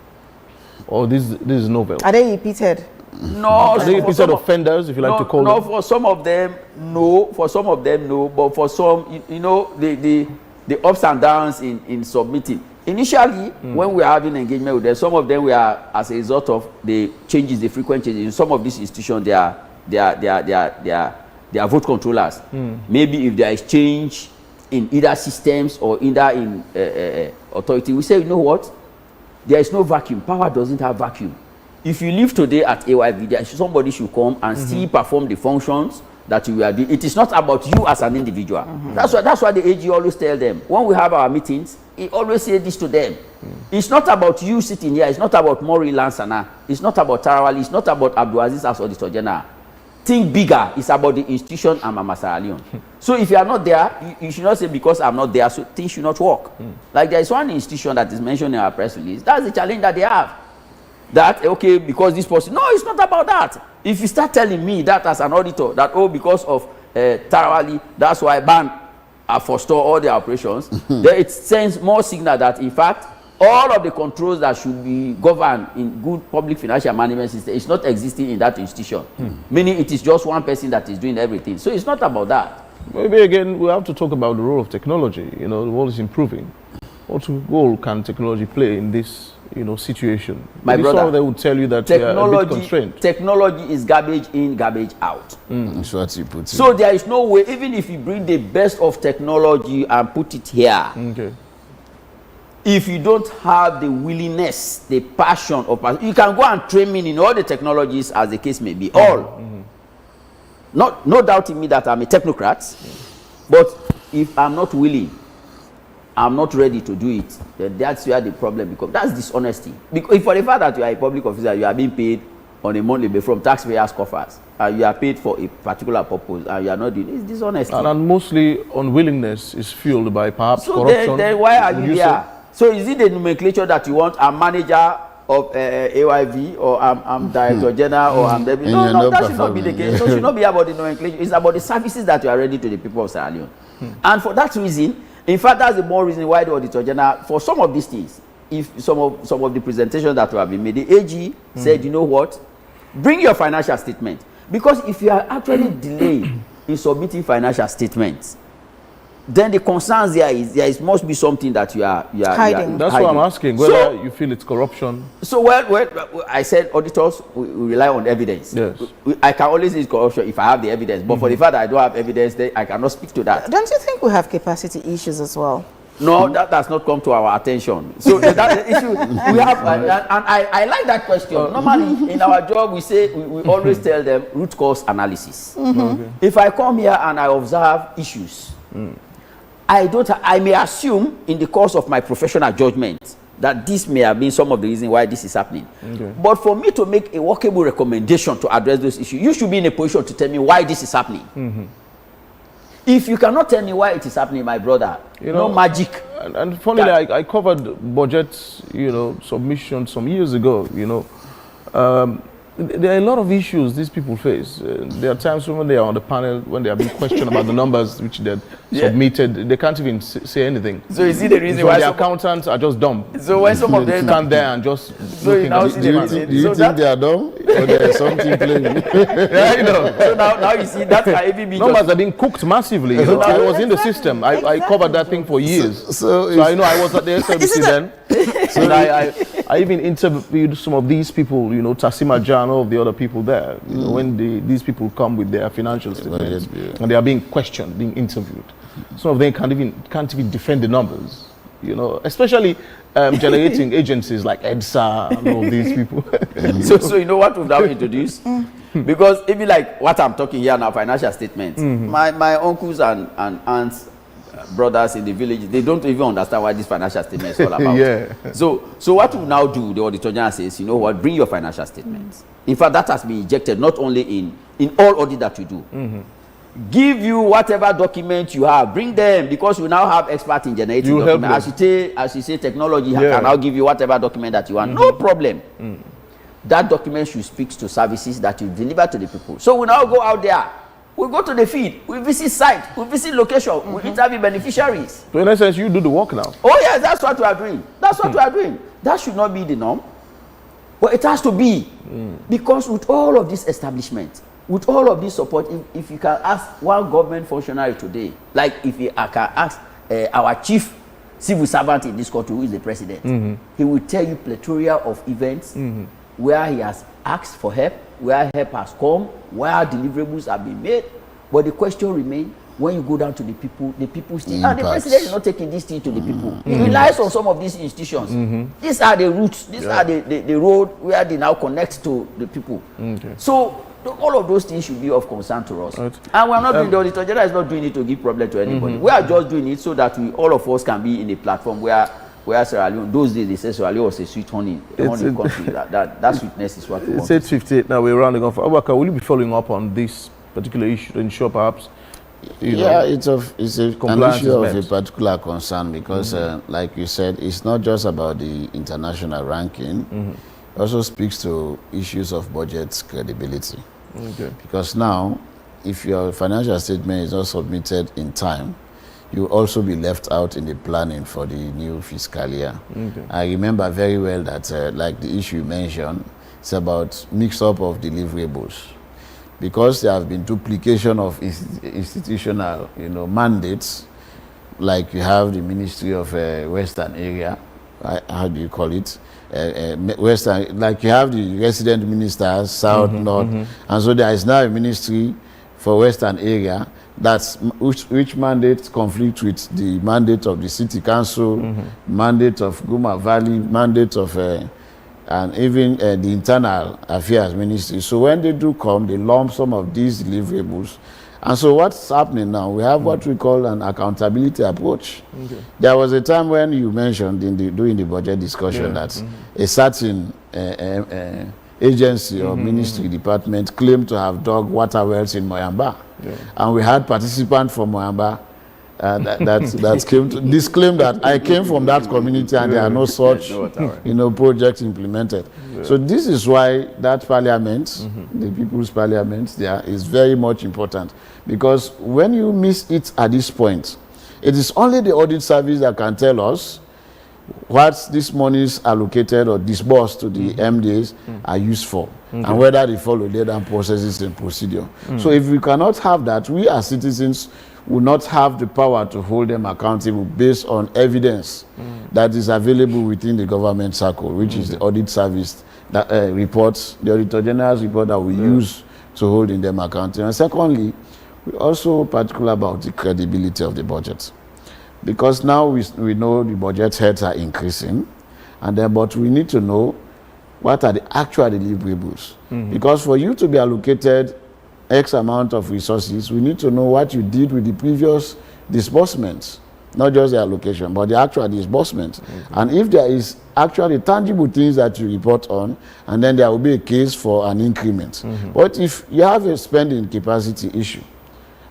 Or this is novel? Are they repeated? No. Are they repeated offenders, if you like to call them? No, for some of them, no. For some of them, no. But for some, the ups and downs in submitting. Initially, when we are having engagement with them, some of them were as a result of the changes, the frequent changes. In some of these institutions, they are vote controllers. Maybe if there is change in either systems or either in authority, we say, you know what? There is no vacuum. Power doesn't have vacuum. If you leave today at AYV, somebody should come and still perform the functions that you are doing. It is not about you as an individual. That's why the AG always tell them, when we have our meetings, he always say this to them. It's not about you sitting here. It's not about Mori Lansana. It's not about Tarawali. It's not about Abdulaziz as Auditor General. Think bigger. It's about the institution and Mama Sarah Leone. So if you are not there, you should not say because I'm not there, so things should not work. Like there is one institution that is mentioned in our press release. That's the challenge that they have. That, okay, because this person, no, it's not about that. If you start telling me that as an auditor, that, oh, because of Tarawali, that's why ban forestall all the operations, then it sends more signal that, in fact, all of the controls that should be governed in good public financial management system is not existing in that institution. Meaning it is just one person that is doing everything. So it's not about that. Maybe again, we have to talk about the role of technology. You know, the world is improving. What role can technology play in this, you know, situation? My Maybe brother, some of them would tell you that they are a bit constrained. Technology is garbage in, garbage out. That's what you put in. So there is no way, even if you bring the best of technology and put it here, if you don't have the willingness, the passion, you can go and train me in all the technologies as the case may be. All. No doubt in me that I'm a technocrat, but if I'm not willing, I'm not ready to do it, then that's where the problem becomes. That's dishonesty. Because for the fact that you are a public officer, you are being paid on a monthly basis from taxpayers' coffers, and you are paid for a particular purpose, and you are not doing it, it's dishonesty. And mostly unwillingness is fueled by perhaps so corruption. Then why are you there? So is it the nomenclature that you want? I'm manager of AYV, or I'm director general, or I'm deputy? No, that should not be the case. So it should not be about the nomenclature. It's about the services that you are ready to the people of Sierra Leone. And for that reason, in fact, that's the more reason why the Auditor General, for some of these things, if some of the presentations that have been made, the AG said, you know what, bring your financial statement. Because if you are actually delayed in submitting financial statements, then the concerns there must be something that you are hiding. That's what I'm asking, whether you feel it's corruption. So well, I said auditors, we rely on evidence. Yes. I can only say it's corruption if I have the evidence, but for the fact that I don't have evidence, then I cannot speak to that. Don't you think we have capacity issues as well? No, that does not come to our attention. So that's the issue we have, and I like that question. Normally, in our job, we say we always tell them root cause analysis. If I come here and I observe issues, I may assume in the course of my professional judgment that this may have been some of the reasons why this is happening. But for me to make a workable recommendation to address those issues, you should be in a position to tell me why this is happening. If you cannot tell me why it is happening, my brother, no magic. And funnily, I covered budget, submission some years ago, there are a lot of issues these people face. There are times when they are on the panel, when they are being questioned about the numbers which they submitted, they can't even say anything. So you see the reason why the accountants are just dumb. So when some of them stand there and just looking at do you think they are dumb? Or there is something playing? So now you see that can even be numbers are being cooked massively. I was in the system. I covered that thing for years. So I know I was at the SLBC then. So I even interviewed some of these people, Tassima Jan, all of the other people there, when these people come with their financial statements and they are being questioned, being interviewed. Some of them can't even defend the numbers, especially generating agencies like EDSA and all of these people. So you know what we've now introduced? Because even like what I'm talking here now, financial statements, my uncles and aunts, brothers in the village, they don't even understand what this financial statement is all about. So what we now do, the Auditor General says, you know what, bring your financial statements. In fact, that has been injected not only in all audit that you do. Give you whatever document you have, bring them, because we now have experts in generating documents. As you say, technology can now give you whatever document that you want. No problem. That document should speak to services that you deliver to the people. So we now go out there. We go to the field, we visit site, we visit location, we interview beneficiaries. So in essence, you do the work now. Oh yes, that's what we are doing. That's what we are doing. That should not be the norm. But it has to be. Because with all of this establishment, with all of this support, if you can ask one government functionary today, like if I can ask our chief civil servant in this country, who is the president, he will tell you plethora of events where he has asked for help, where help has come, where deliverables have been made. But the question remains, when you go down to the people still, the Impact. president is not taking this thing to the people. He relies on some of these institutions. These are the routes, these are the road where they now connect to the people. So all of those things should be of concern to us. And we are not doing the Auditor General is not doing it to give problem to anybody. We are just doing it so that all of us can be in a platform where Sierra Leone, those days they said Sierra Leone was a sweet honey country. That sweetness is what we want. It's 8:58 now. We're rounding off. Abubakar, will you be following up on this particular issue to ensure perhaps? It's an issue of a particular concern because, like you said, it's not just about the international ranking. It also speaks to issues of budget credibility. Because now, if your financial statement is not submitted in time, you will also be left out in the planning for the new fiscal year. I remember very well that, like the issue you mentioned, it's about mix-up of deliverables. Because there have been duplication of institutional, mandates, like you have the Ministry of Western Area, how do you call it? Western, like you have the resident ministers, South, North, and so there is now a ministry for Western Area that's which mandates conflict with the mandate of the City Council, mandate of Guma Valley, mandate of and even the Internal Affairs Ministry. So when they do come, they lump some of these deliverables. And so what's happening now, we have what we call an accountability approach. There was a time when you mentioned during the budget discussion that a certain agency or ministry department claimed to have dug water wells in Moyamba. And we had participants from Moyamba that came to disclaim that I came from that community and there are no such projects implemented. So this is why that parliament, the People's Parliament, there is very much important, because when you miss it at this point, it is only the audit service that can tell us what these monies allocated or disbursed to the MDAs are used for, and whether they follow the processes and procedure. So if we cannot have that, we as citizens will not have the power to hold them accountable based on evidence that is available within the government circle, which is the audit service that reports, the Auditor General's report that we use to hold in them accountable. And secondly, we're also particular about the credibility of the budget. Because now we know the budget heads are increasing, but we need to know what are the actual deliverables. Because for you to be allocated X amount of resources, we need to know what you did with the previous disbursements, not just the allocation, but the actual disbursement. And if there is actually tangible things that you report on, and then there will be a case for an increment. But if you have a spending capacity issue,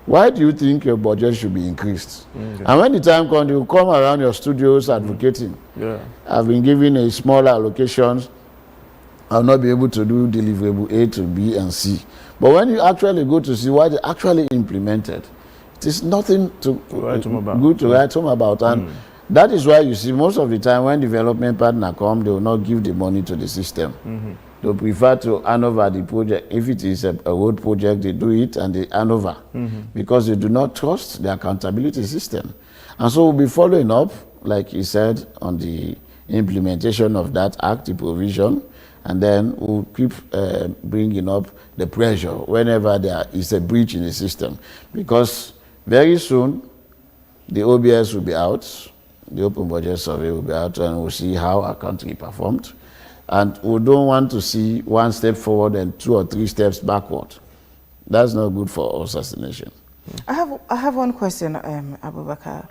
why do you think your budget should be increased? And when the time comes, you come around your studios advocating. I've been given a smaller allocations. I'll not be able to do deliverable A to B and C. But when you actually go to see what they actually implemented, it is nothing good to write home about. And that is why you see most of the time when development partner come, they will not give the money to the system. They prefer to hand over the project. If it is a road project, they do it and they hand over because they do not trust the accountability system. And so we'll be following up, like he said, on the implementation of that act, the provision, and then we'll keep bringing up the pressure whenever there is a breach in the system. Because very soon, the OBS will be out, the Open Budget Survey will be out, and we'll see how our country performed. And we don't want to see one step forward and 2 or 3 steps backward. That's not good for us as a nation. I have one question, Abubakar.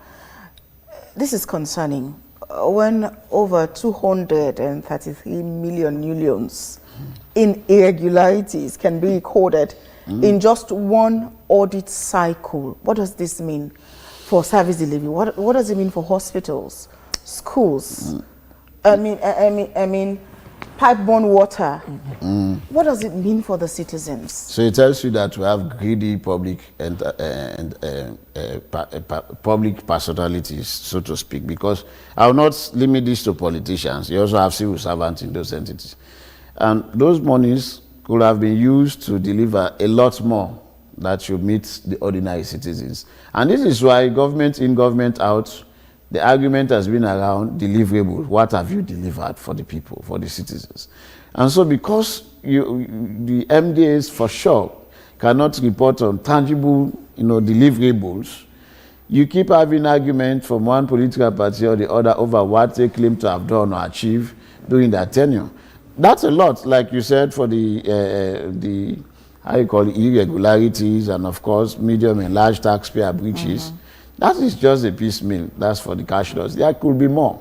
This is concerning. When over 233 million new loans in irregularities can be recorded in just one audit cycle, what does this mean for service delivery? What does it mean for hospitals, schools? I mean, pipe-borne water. What does it mean for the citizens? So it tells you that we have greedy public and public personalities, so to speak, because I will not limit this to politicians. You also have civil servants in those entities. And those monies could have been used to deliver a lot more that should meet the ordinary citizens. And this is why government in, government out, the argument has been around deliverable. What have you delivered for the people, for the citizens? And so because the MDAs for sure cannot report on tangible, deliverables, you keep having arguments from one political party or the other over what they claim to have done or achieved during their tenure. That's a lot, like you said, for the how you call it, irregularities and, of course, medium and large taxpayer breaches. That is just a piecemeal. That's for the cash loss. There could be more.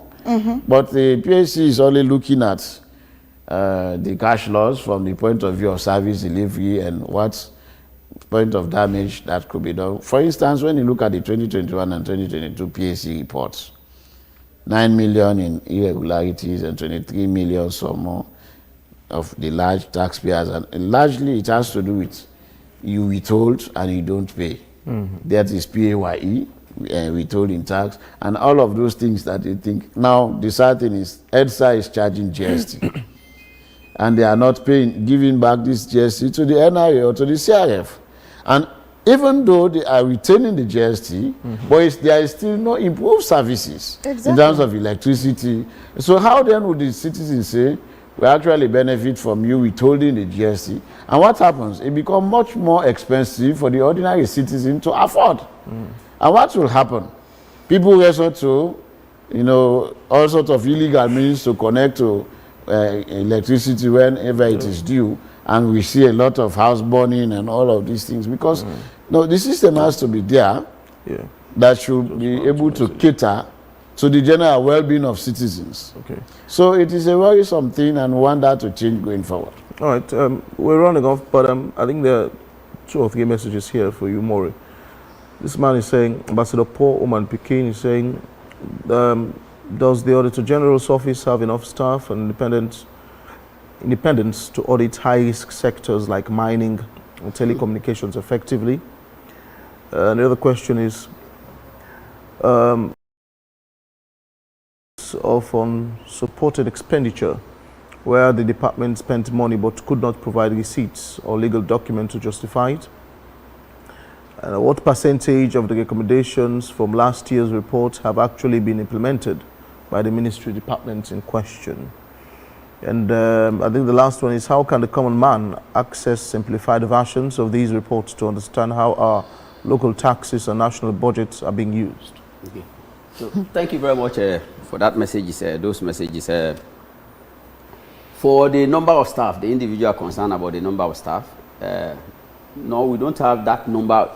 But the PAC is only looking at the cash loss from the point of view of service delivery and what point of damage that could be done. For instance, when you look at the 2021 and 2022 PAC reports, 9 million in irregularities and 23 million or more of the large taxpayers, and largely it has to do with you withhold and you don't pay. That is PAYE, withholding tax, and all of those things that they think. Now, the sad thing is, EDSA is charging GST, and they are not paying, giving back this GST to the NRA or to the CRF. And even though they are retaining the GST, but there is still no improved services in terms of electricity. So how then would the citizens say, we actually benefit from you withholding the GST? And what happens? It becomes much more expensive for the ordinary citizen to afford. And what will happen? People resort to, all sorts of illegal means to connect to electricity whenever it is due. And we see a lot of house burning and all of these things because the system has to be there that should be able to cater to the general well-being of citizens. So it is a worrisome thing, and we want that to change going forward. All right, we're running off, but I think there are 2 or 3 messages here for you, Maury. This man is saying, Ambassador Paul Oman Pekin is saying, does the Auditor General's office have enough staff and independence to audit high-risk sectors like mining and telecommunications effectively? The other question is, of unsupported expenditure where the department spent money but could not provide receipts or legal documents to justify it? What percentage of the recommendations from last year's report have actually been implemented by the ministry departments in question? And I think the last one is, how can the common man access simplified versions of these reports to understand how our local taxes and national budgets are being used? Okay. So thank you very much for that message. Those messages. For the number of staff, the individual concern about the number of staff, no, we don't have that number,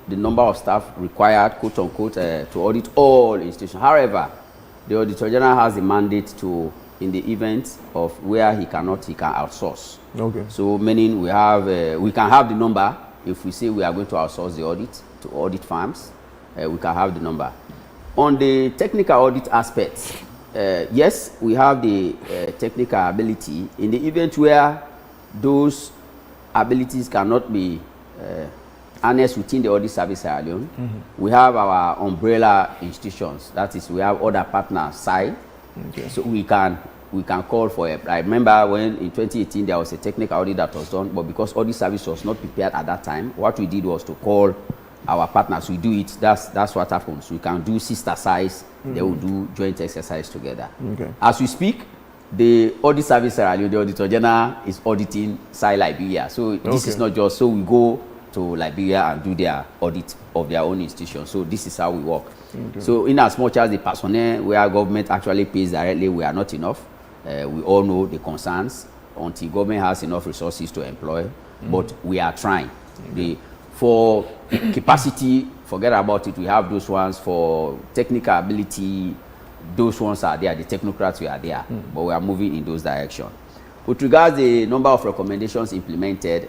the number of staff required, quote unquote, to audit all institutions. However, the Auditor General has a mandate to, in the event of where he cannot, he can outsource. Okay. So meaning we have, we can have the number if we say we are going to outsource the audit to audit firms. We can have the number. On the technical audit aspects, yes, we have the technical ability. In the event where those abilities cannot be harnessed within the audit service alone, we have our umbrella institutions. That is, we have other partners side. So we can call for it. I remember when in 2018 there was a technical audit that was done, but because audit service was not prepared at that time, what we did was to call our partners. We do it. That's what happens. We can do sister size. They will do joint exercise together. As we speak, the audit service, the Auditor General is auditing SAI Liberia. So this is not just so we go to Liberia and do their audit of their own institution. So this is how we work. So in as much as the personnel where government actually pays directly, we are not enough. We all know the concerns until government has enough resources to employ, but we are trying. For capacity, forget about it. We have those ones. For technical ability, those ones are there. The technocrats, we are there, but we are moving in those directions. With regards to the number of recommendations implemented,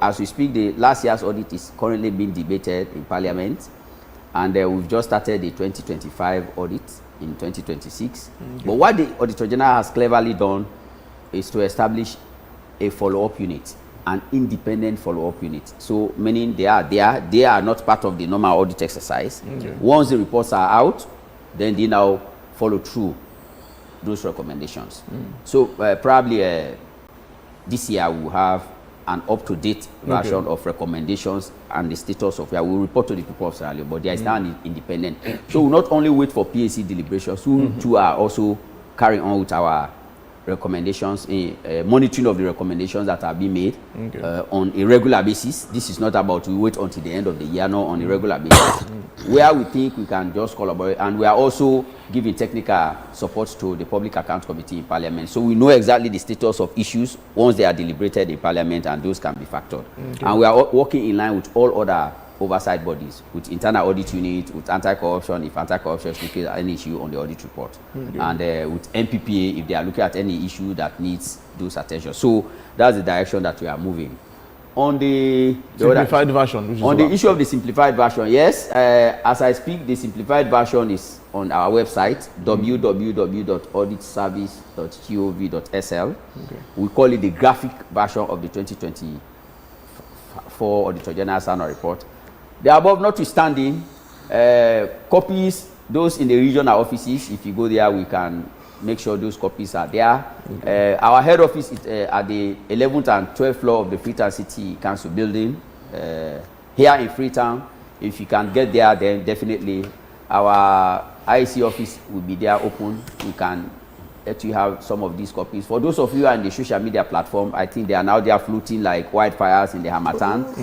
as we speak, the last year's audit is currently being debated in Parliament, and we've just started the 2025 audit in 2026. But what the Auditor General has cleverly done is to establish a follow-up unit, an independent follow-up unit. So meaning they are not part of the normal audit exercise. Once the reports are out, then they now follow through those recommendations. So probably this year we will have an up-to-date version of recommendations and the status of where we report to the people of Sierra Leone, but there is now an independent. So we'll not only wait for PAC deliberations, we too are also carrying on with our recommendations, monitoring of the recommendations that are being made on a regular basis. This is not about we wait until the end of the year, no, on a regular basis. Where we think we can just collaborate, and we are also giving technical support to the Public Accounts Committee in Parliament. So we know exactly the status of issues once they are deliberated in Parliament, and those can be factored. And we are working in line with all other oversight bodies, with internal audit unit, with anti-corruption, if anti-corruption is looking at any issue on the audit report, and with MPPA if they are looking at any issue that needs those attention. So that's the direction that we are moving. On the simplified version, on the issue of the simplified version, yes, as I speak, the simplified version is on our website, www.auditservice.gov.sl. We call it the graphic version of the 2024 Auditor General's Annual Report. The above notwithstanding, copies, those in the regional offices, if you go there, we can make sure those copies are there. Our head office is at the 11th and 12th floor of the Freetown City Council building, here in Freetown. If you can get there, then definitely our IEC office will be there open. You can let you have some of these copies. For those of you who are in the social media platform, I think they are now there floating like wildfires in the Hamatan.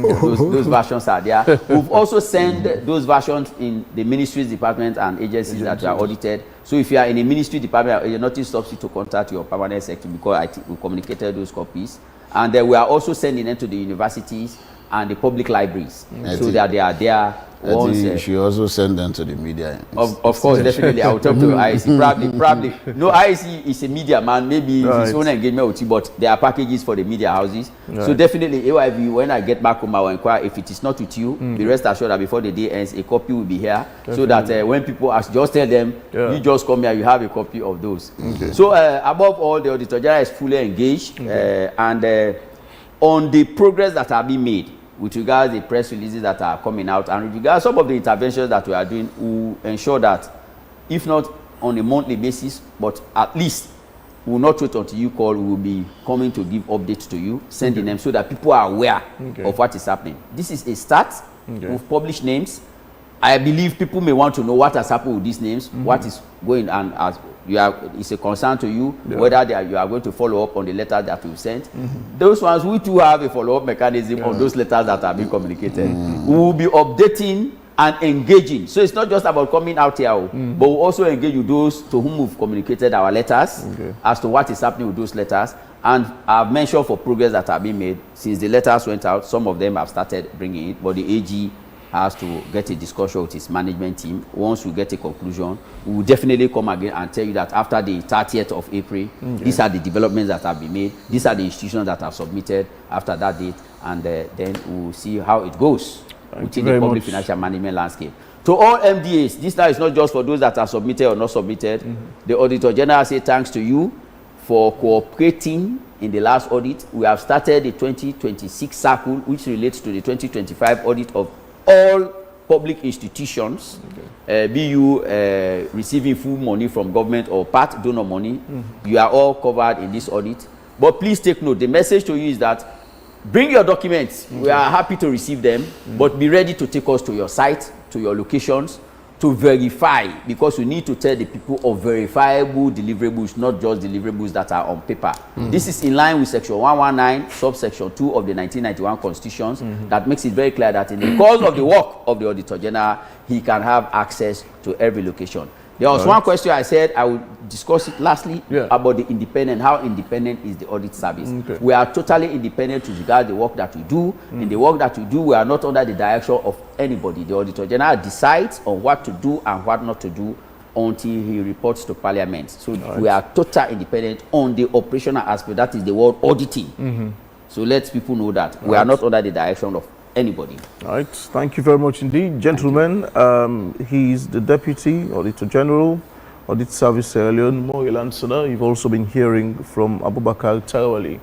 Those versions are there. We've also sent those versions in the ministries, departments, and agencies that are audited. So if you are in a ministry department, nothing stops you to contact your permanent secretary, because I think we communicated those copies. And then we are also sending them to the universities and the public libraries, so that they are there. You should also send them to the media. Of course, definitely. I will talk to IEC. Probably. No, IEC is a media man. Maybe his own engagement with you, but there are packages for the media houses. So definitely, AYV, when I get back home, I will inquire. If it is not with you, be rest assured that before the day ends, a copy will be here. So that when people ask, just tell them, you just come here, you have a copy of those. So above all, the Auditor General is fully engaged and on the progress that are being made with regards to the press releases that are coming out, and with regards to some of the interventions that we are doing, we will ensure that, if not on a monthly basis, but at least we will not wait until you call. We will be coming to give updates to you, sending them, so that people are aware of what is happening. This is a start. We've published names. I believe people may want to know what has happened with these names, what is going on, as it's a concern to you, whether you are going to follow up on the letter that we've sent. Those ones, we too have a follow-up mechanism on those letters that are being communicated. We will be updating and engaging. So it's not just about coming out here, but we'll also engage with those to whom we've communicated our letters as to what is happening with those letters. And I've mentioned for progress that have been made since the letters went out. Some of them have started bringing it, but the AG has to get a discussion with his management team. Once we get a conclusion, we will definitely come again and tell you that after the 30th of April, these are the developments that have been made. These are the institutions that have submitted after that date, and then we will see how it goes within the public financial management landscape. To all MDAs, this now is not just for those that are submitted or not submitted. The Auditor General says thanks to you for cooperating in the last audit. We have started the 2026 cycle, which relates to the 2025 audit of all public institutions, be you receiving full money from government or part donor money. You are all covered in this audit. But please take note, the message to you is that bring your documents. We are happy to receive them, but be ready to take us to your site, to your locations, to verify, because we need to tell the people of verifiable deliverables, not just deliverables that are on paper. This is in line with section 119, subsection 2 of the 1991 Constitution, that makes it very clear that in the course of the work of the Auditor General, he can have access to every location. There was one question I said I will discuss it lastly about the independent. How independent is the audit service? We are totally independent with regard to the work that we do. In the work that we do, we are not under the direction of anybody. The Auditor General decides on what to do and what not to do until he reports to Parliament. So we are totally independent on the operational aspect. That is the word auditing. So let people know that we are not under the direction of anybody. All right, thank you very much indeed, gentlemen. He's the Deputy Auditor General, Audit Service Sierra Leone, Moyo Lansana. You've also been hearing from Abubakar Tarawali.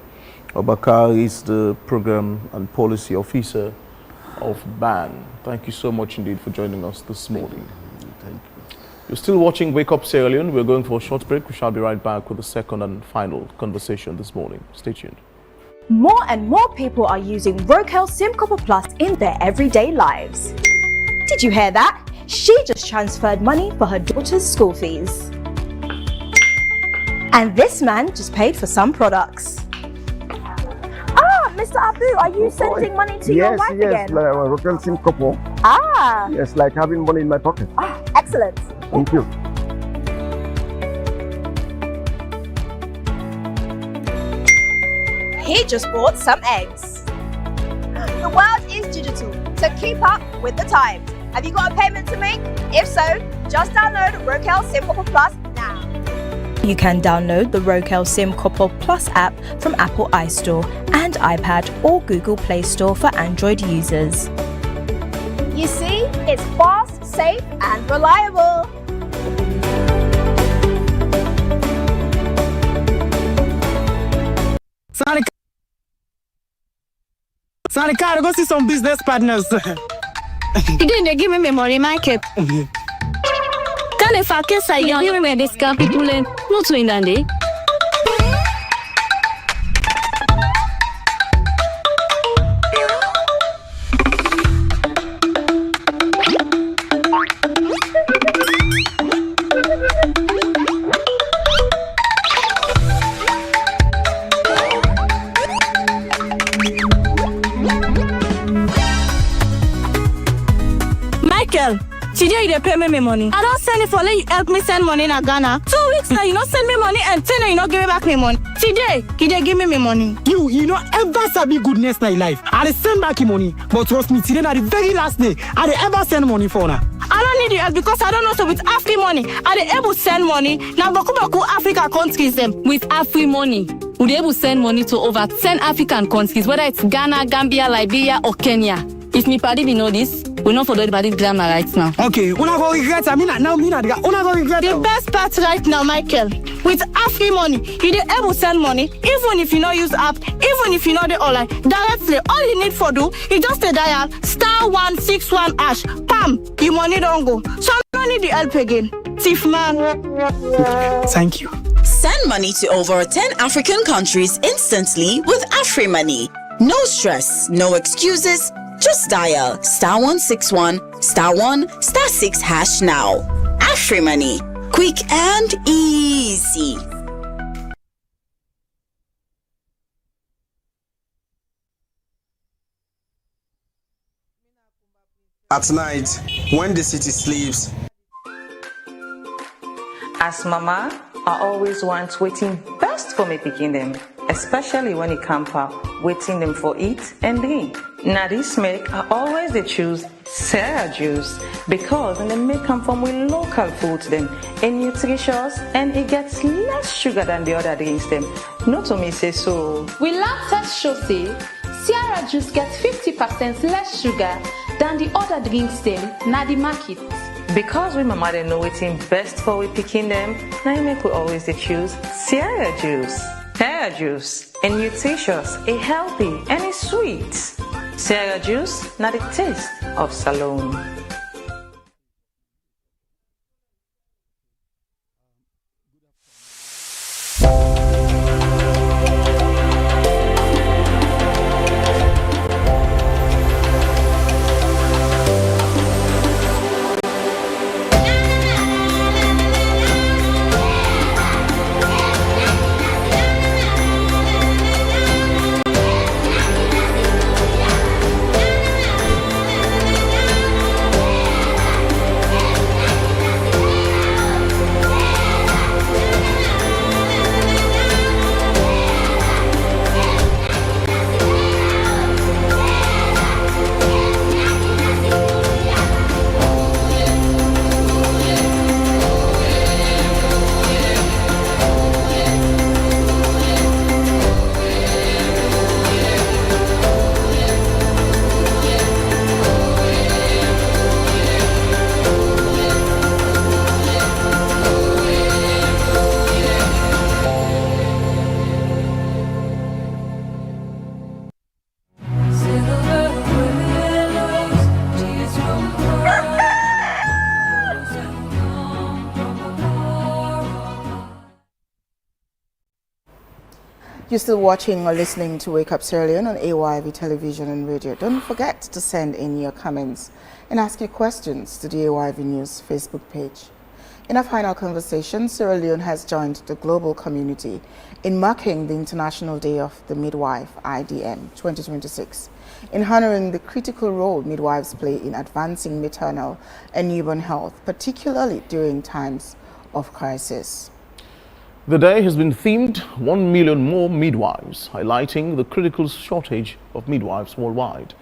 Abubakar is the Program and Policy Officer of BAN. Thank you so much indeed for joining us this morning. Thank you. You're still watching Wake Up Sierra Leone. We're going for a short break. We shall be right back with the second and final conversation this morning. Stay tuned. More and more people are using Wakeup SIM Copper Plus in their everyday lives. Did you hear that? She just transferred money for her daughter's school fees. And this man just paid for some products. Ah, Mr. Abu, are you sending money to your wife again? Yes, like a Wakeup SIM couple. Ah. Yes, like having money in my pocket. Ah, excellent. Thank you. He just bought some eggs. The world is digital, so keep up with the times. Have you got a payment to make? If so, just download Wakeup SIM Plus now. You can download the Wakeup SIM Plus app from Apple iStore and iPad or Google Play Store for Android users. You see, it's fast, safe and reliable. Sonic, I go see some business partners. You didn't give me memory, Michael. Can if I can say you give me this people and not to in day. Today you pay me money. I don't send it for let you help me send money in Ghana. 2 weeks now you not send me money and 10 you not give me back me money. Today give me money. You know ever sabi goodness na life. I send back your money, but trust me today na the very last day I ever send money for now. I don't need the help because I don't know so with Afri money. I able send money now baku Africa countries them. With Afri money, we able send money to over 10 African countries, whether it's Ghana, Gambia, Liberia or Kenya. If me party know this, we not follow the body grammar right now. Okay, una go regret. Una go regret. The best part right now, Michael, with Afri money, you able send money even if you not use app, even if you not the online directly. All you need for do, you just dial *161#. Pam, your money don't go. So I don't need the help again. Thief man. Thank you. Send money to over 10 African countries instantly with Afri Money. No stress, no excuses. Just dial *161*1*6# now. Afri Money, quick and easy. At night, when the city sleeps. As mama, I always want waiting best for me picking them, especially when it comes out waiting them for eat and drink. Now this make I always they choose Sarah juice because they make come from with local foods them and nutritious and it gets less sugar than the other drinks them. Not to me say so. We lab test show say Sarah juice gets 50% less sugar than the other drinks them na the market. Because we mama they know waiting best for we picking them, now make we always they choose Sarah juice. Sarah juice is nutritious, it's healthy and it's sweet. Sarah juice, not the taste of Salome. You're still watching or listening to Wake Up Sierra Leone on AYV television and radio. Don't forget to send in your comments and ask your questions to the AYV News Facebook page. In our final conversation, Sierra Leone has joined the global community in marking the International Day of the Midwife, IDM 2026, in honoring the critical role midwives play in advancing maternal and newborn health, particularly during times of crisis. The day has been themed 1 million more midwives, highlighting the critical shortage of midwives worldwide.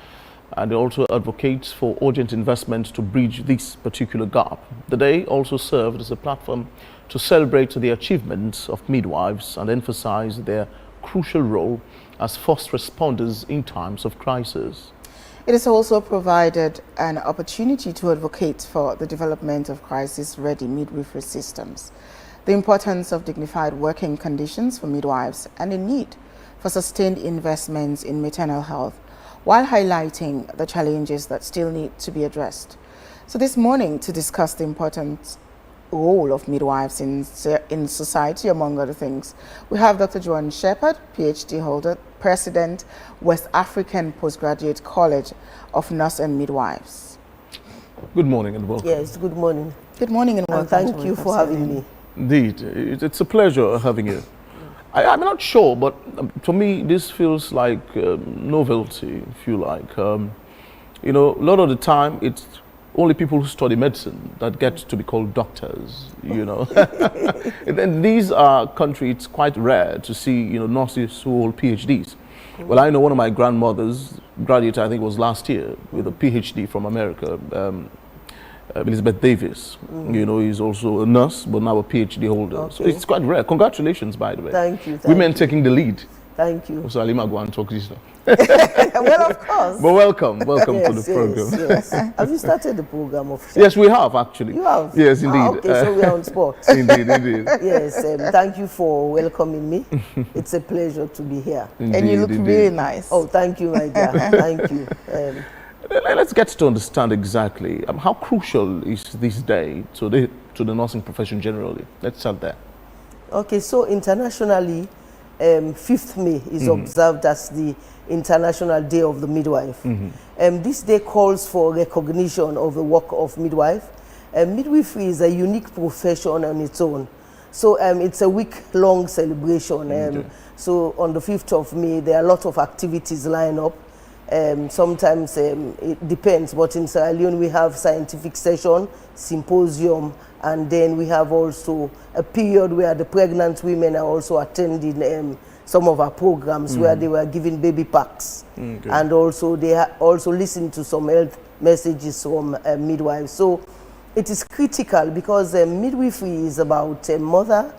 And it also advocates for urgent investment to bridge this particular gap. The day also served as a platform to celebrate the achievements of midwives and emphasize their crucial role as first responders in times of crisis. It has also provided an opportunity to advocate for the development of crisis-ready midwifery systems, the importance of dignified working conditions for midwives, and the need for sustained investments in maternal health, while highlighting the challenges that still need to be addressed. So this morning, to discuss the important role of midwives in society, among other things, we have Dr. Joan Shepherd, PhD holder, President, West African Postgraduate College of Nurse and Midwives. Good morning and welcome. Yes, good morning. Good morning and welcome. And thank you for having me. Indeed, it's a pleasure having you. I'm not sure, but for me, this feels like novelty, if you like. You know, a lot of the time, it's only people who study medicine that get to be called doctors, you know. And then these are countries, it's quite rare to see, you know, nurses who hold PhDs. Well, I know one of my grandmothers graduated, I think it was last year, with a PhD from America. Elizabeth Davis, you know, is also a nurse, but now a PhD holder. Okay. So it's quite rare. Congratulations, by the way. Thank you. Women taking the lead. Thank you. So Alima, go and talk to you. Well, of course. But welcome yes, to the program. Yes. Have you started the program officially? Yes, we have actually. You have? Yes, indeed. Okay, so we are on spot. Indeed. Yes, thank you for welcoming me. It's a pleasure to be here. Indeed, and you look really nice. Oh, thank you, my dear. Thank you. Let's get to understand exactly how crucial is this day to the nursing profession generally. Let's start there. Okay, so internationally, 5th May is observed as the International Day of the Midwife. This day calls for recognition of the work of midwife. Midwifery is a unique profession on its own. So it's a week-long celebration. So on the 5th of May, there are a lot of activities lined up. Sometimes it depends, but in Sierra Leone we have scientific session, symposium, and then we have also a period where the pregnant women are also attending some of our programs where they were giving baby packs. And also they also listen to some health messages from midwives. So it is critical because midwifery is about mother,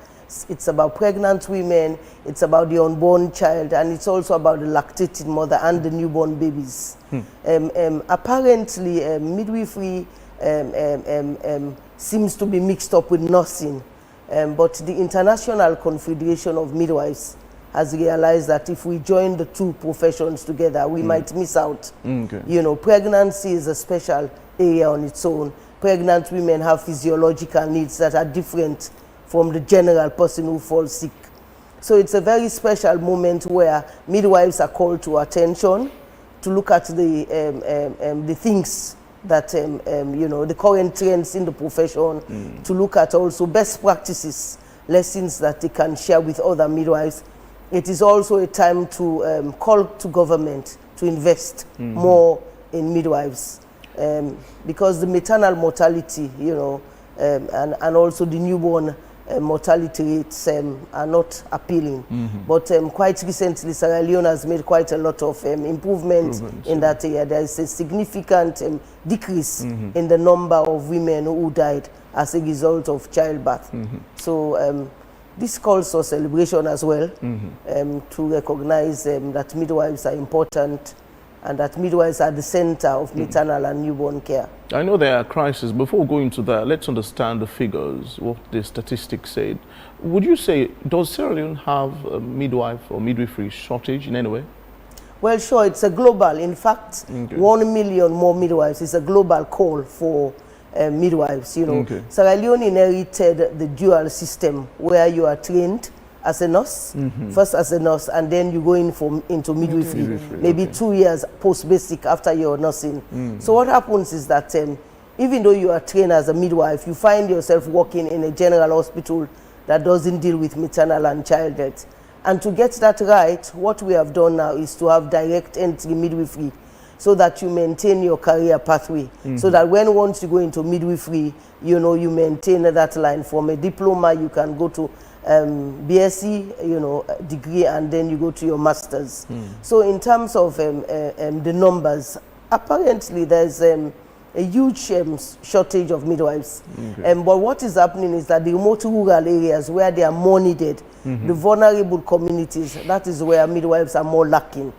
it's about pregnant women, it's about the unborn child, and it's also about the lactating mother and the newborn babies. Apparently, midwifery seems to be mixed up with nursing, but the International Confederation of Midwives has realized that if we join the two professions together, we might miss out. You know, pregnancy is a special area on its own. Pregnant women have physiological needs that are different from the general person who falls sick. So it's a very special moment where midwives are called to attention to look at the things that, you know, the current trends in the profession, to look at also best practices, lessons that they can share with other midwives. It is also a time to call to government to invest more in midwives, because the maternal mortality, you know, and also the newborn mortality rates are not appealing. But quite recently, Sierra Leone has made quite a lot of improvement in that area. There is a significant decrease in the number of women who died as a result of childbirth. So this calls for celebration as well, to recognize that midwives are important and that midwives are the center of maternal and newborn care. I know there are crises. Before going to that, let's understand the figures, what the statistics said. Would you say, does Sierra Leone have a midwife or midwifery shortage in any way? Well, sure, it's a global. In fact, 1 million more midwives is a global call for midwives, you know. Sierra Leone inherited the dual system where you are trained as a nurse, first as a nurse, and then you go into midwifery, maybe 2 years post-basic after your nursing. So what happens is that even though you are trained as a midwife, you find yourself working in a general hospital that doesn't deal with maternal and child health. And to get that right, what we have done now is to have direct entry midwifery, so that you maintain your career pathway, so that once you go into midwifery, you know, you maintain that line. From a diploma, you can go to BSc, you know, degree, and then you go to your master's. So in terms of the numbers, apparently there's a huge shortage of midwives. But what is happening is that the remote rural areas where they are more needed, the vulnerable communities, that is where midwives are more lacking.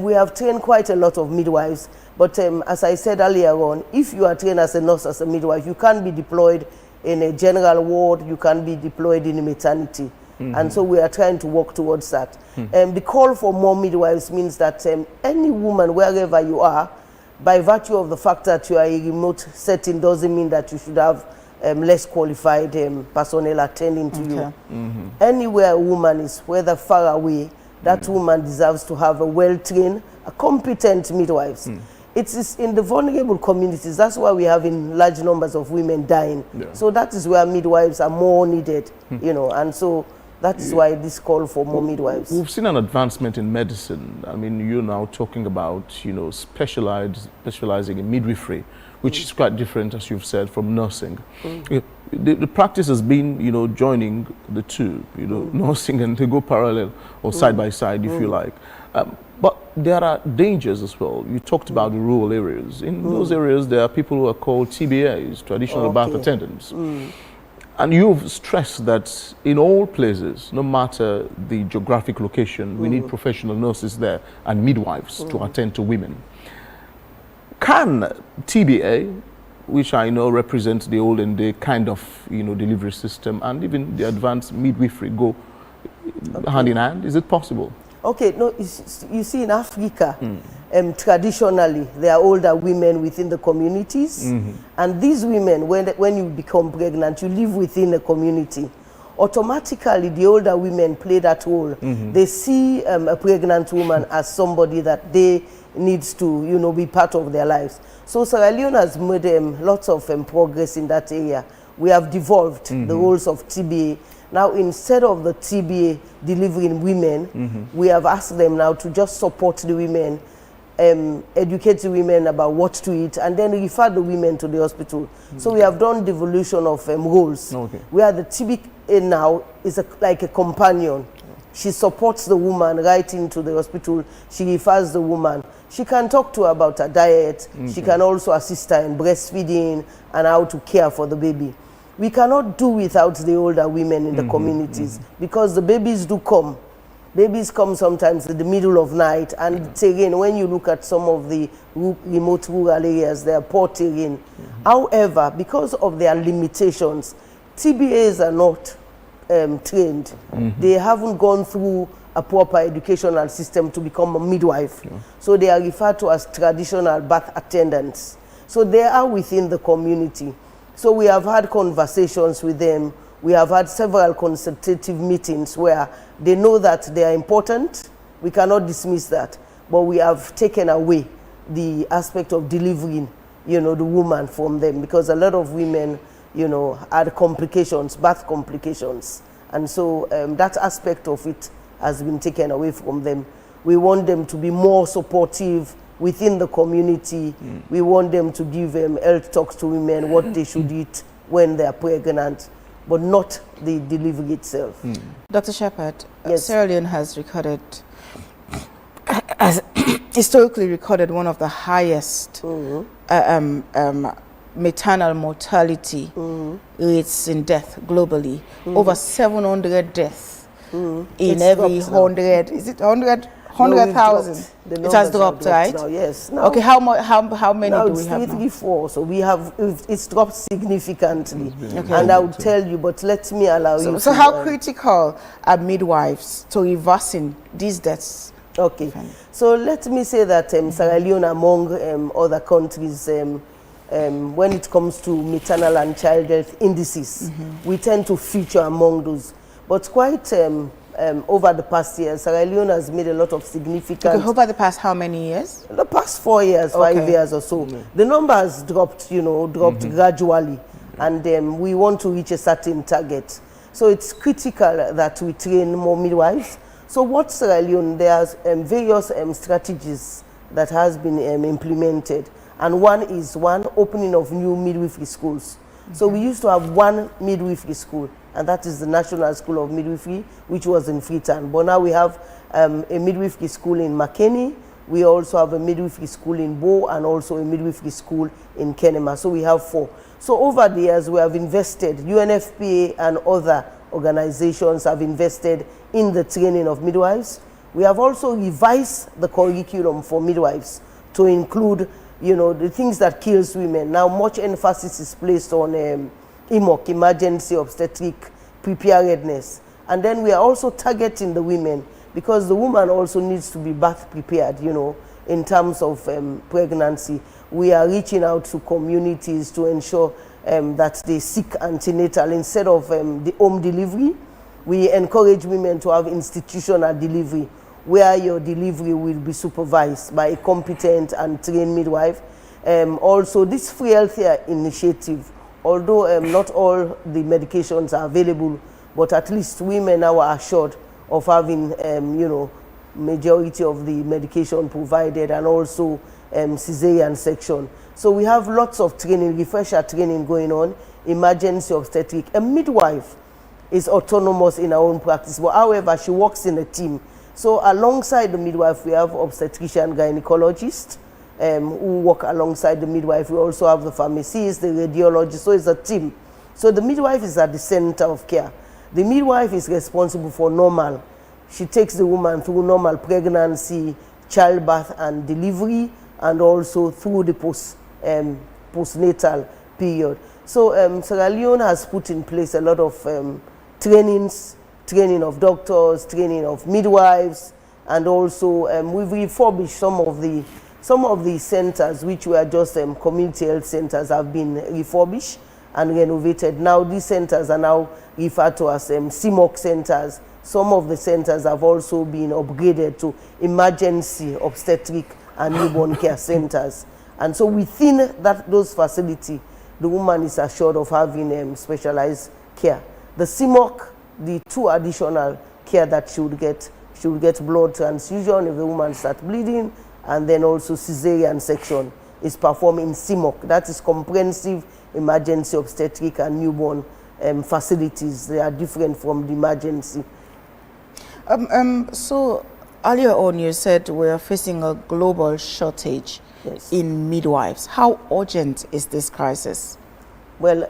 We have trained quite a lot of midwives, but as I said earlier on, if you are trained as a nurse, as a midwife, you can be deployed in a general ward, you can be deployed in a maternity. And so we are trying to work towards that. The call for more midwives means that any woman, wherever you are, by virtue of the fact that you are a remote setting, doesn't mean that you should have less qualified personnel attending to you. Anywhere a woman is, whether far away, that woman deserves to have a well-trained, a competent midwives. It is in the vulnerable communities, that's why we have in large numbers of women dying. So that is where midwives are more needed, you know, and so that is why this call for more midwives. We've seen an advancement in medicine. I mean, you're now talking about, you know, specializing in midwifery, which is quite different, as you've said, from nursing. The practice has been, you know, joining the two, you know, nursing, and they go parallel or side by side, if you like. But there are dangers as well. You talked about the rural areas. In those areas, there are people who are called TBAs, traditional birth attendants. And you've stressed that in all places, no matter the geographic location, we need professional nurses there and midwives to attend to women. Can TBA, which I know represents the olden day kind of, you know, delivery system, and even the advanced midwifery go hand in hand? Is it possible? Okay, no, you see, in Africa, traditionally, there are older women within the communities, and these women, when you become pregnant, you live within a community. Automatically, the older women play that role. They see a pregnant woman as somebody that they needs to, you know, be part of their lives. So Sierra Leone has made lots of progress in that area. We have devolved the roles of TBA. Now, instead of the TBA delivering women, we have asked them now to just support the women, educate the women about what to eat, and then refer the women to the hospital. So we have done devolution of roles, where the TBA now is like a companion. She supports the woman right into the hospital. She refers the woman. She can talk to her about her diet. She can also assist her in breastfeeding and how to care for the baby. We cannot do without the older women in the communities, because the babies do come. Babies come sometimes in the middle of night, and again, when you look at some of the remote rural areas, they are poor terrain. However, because of their limitations, TBAs are not trained. They haven't gone through a proper educational system to become a midwife. So they are referred to as traditional birth attendants. So they are within the community. So we have had conversations with them. We have had several consultative meetings where they know that they are important. We cannot dismiss that. But we have taken away the aspect of delivering, you know, the woman from them, because a lot of women, you know, had complications, birth complications. And so that aspect of it has been taken away from them. We want them to be more supportive within the community. We want them to give health talks to women, what they should eat when they are pregnant, but not the delivery itself. Dr. Shepherd, Sierra Leone has historically recorded one of the highest maternal mortality rates in death globally. Over 700 deaths in every 100, is it 100,000? It has dropped, right? Now, yes. Now, okay, how many now do we have now? 334, so it's dropped significantly. And I will tell you, but let me allow you. So how critical are midwives to reversing these deaths? Okay, so let me say that Sierra Leone, among other countries, when it comes to maternal and child health indices, we tend to feature among those. But quite over the past years. Sierra Leone has made a lot of significant... Okay, over the past how many years? The past 4 years, 5 years or so. The number has dropped, gradually. And we want to reach a certain target. So it's critical that we train more midwives. So what Sierra Leone, there's various strategies that has been implemented. And one is opening of new midwifery schools. So we used to have one midwifery school, and that is the National School of Midwifery, which was in Freetown. But now we have a midwifery school in Makeni. We also have a midwifery school in Bo, and also a midwifery school in Kenema. So we have 4. So over the years, we have invested, UNFPA and other organizations have invested in the training of midwives. We have also revised the curriculum for midwives to include, the things that kills women. Now much emphasis is placed on EMOC, emergency obstetric preparedness. And then we are also targeting the women, because the woman also needs to be birth prepared, in terms of pregnancy. We are reaching out to communities to ensure that they seek antenatal instead of the home delivery. We encourage women to have institutional delivery, where your delivery will be supervised by a competent and trained midwife. Also, this free healthcare initiative, although not all the medications are available, but at least women now are assured of having, majority of the medication provided, and also cesarean section. So we have lots of training, refresher training going on, emergency obstetric. A midwife is autonomous in her own practice, but however, she works in a team. So alongside the midwife, we have obstetrician gynecologists who work alongside the midwife. We also have the pharmacist, the radiologist, so it's a team. So the midwife is at the center of care. The midwife is responsible for normal. She takes the woman through normal pregnancy, childbirth and delivery, and also through the postnatal period. So Sierra Leone has put in place a lot of training of doctors, training of midwives, and also we've refurbished some of the centers, which were just community health centers, have been refurbished and renovated. Now these centers are now referred to as CMOC centers. Some of the centers have also been upgraded to emergency obstetric and newborn care centers. And so within those facilities, the woman is assured of having specialized care. The CMOC, the 2 additional care that she would get blood transfusion if the woman starts bleeding, and then also cesarean section is performed in CMOC. That is comprehensive emergency obstetric and newborn facilities. They are different from the emergency. So earlier on you said we are facing a global shortage in midwives. How urgent is this crisis? Well,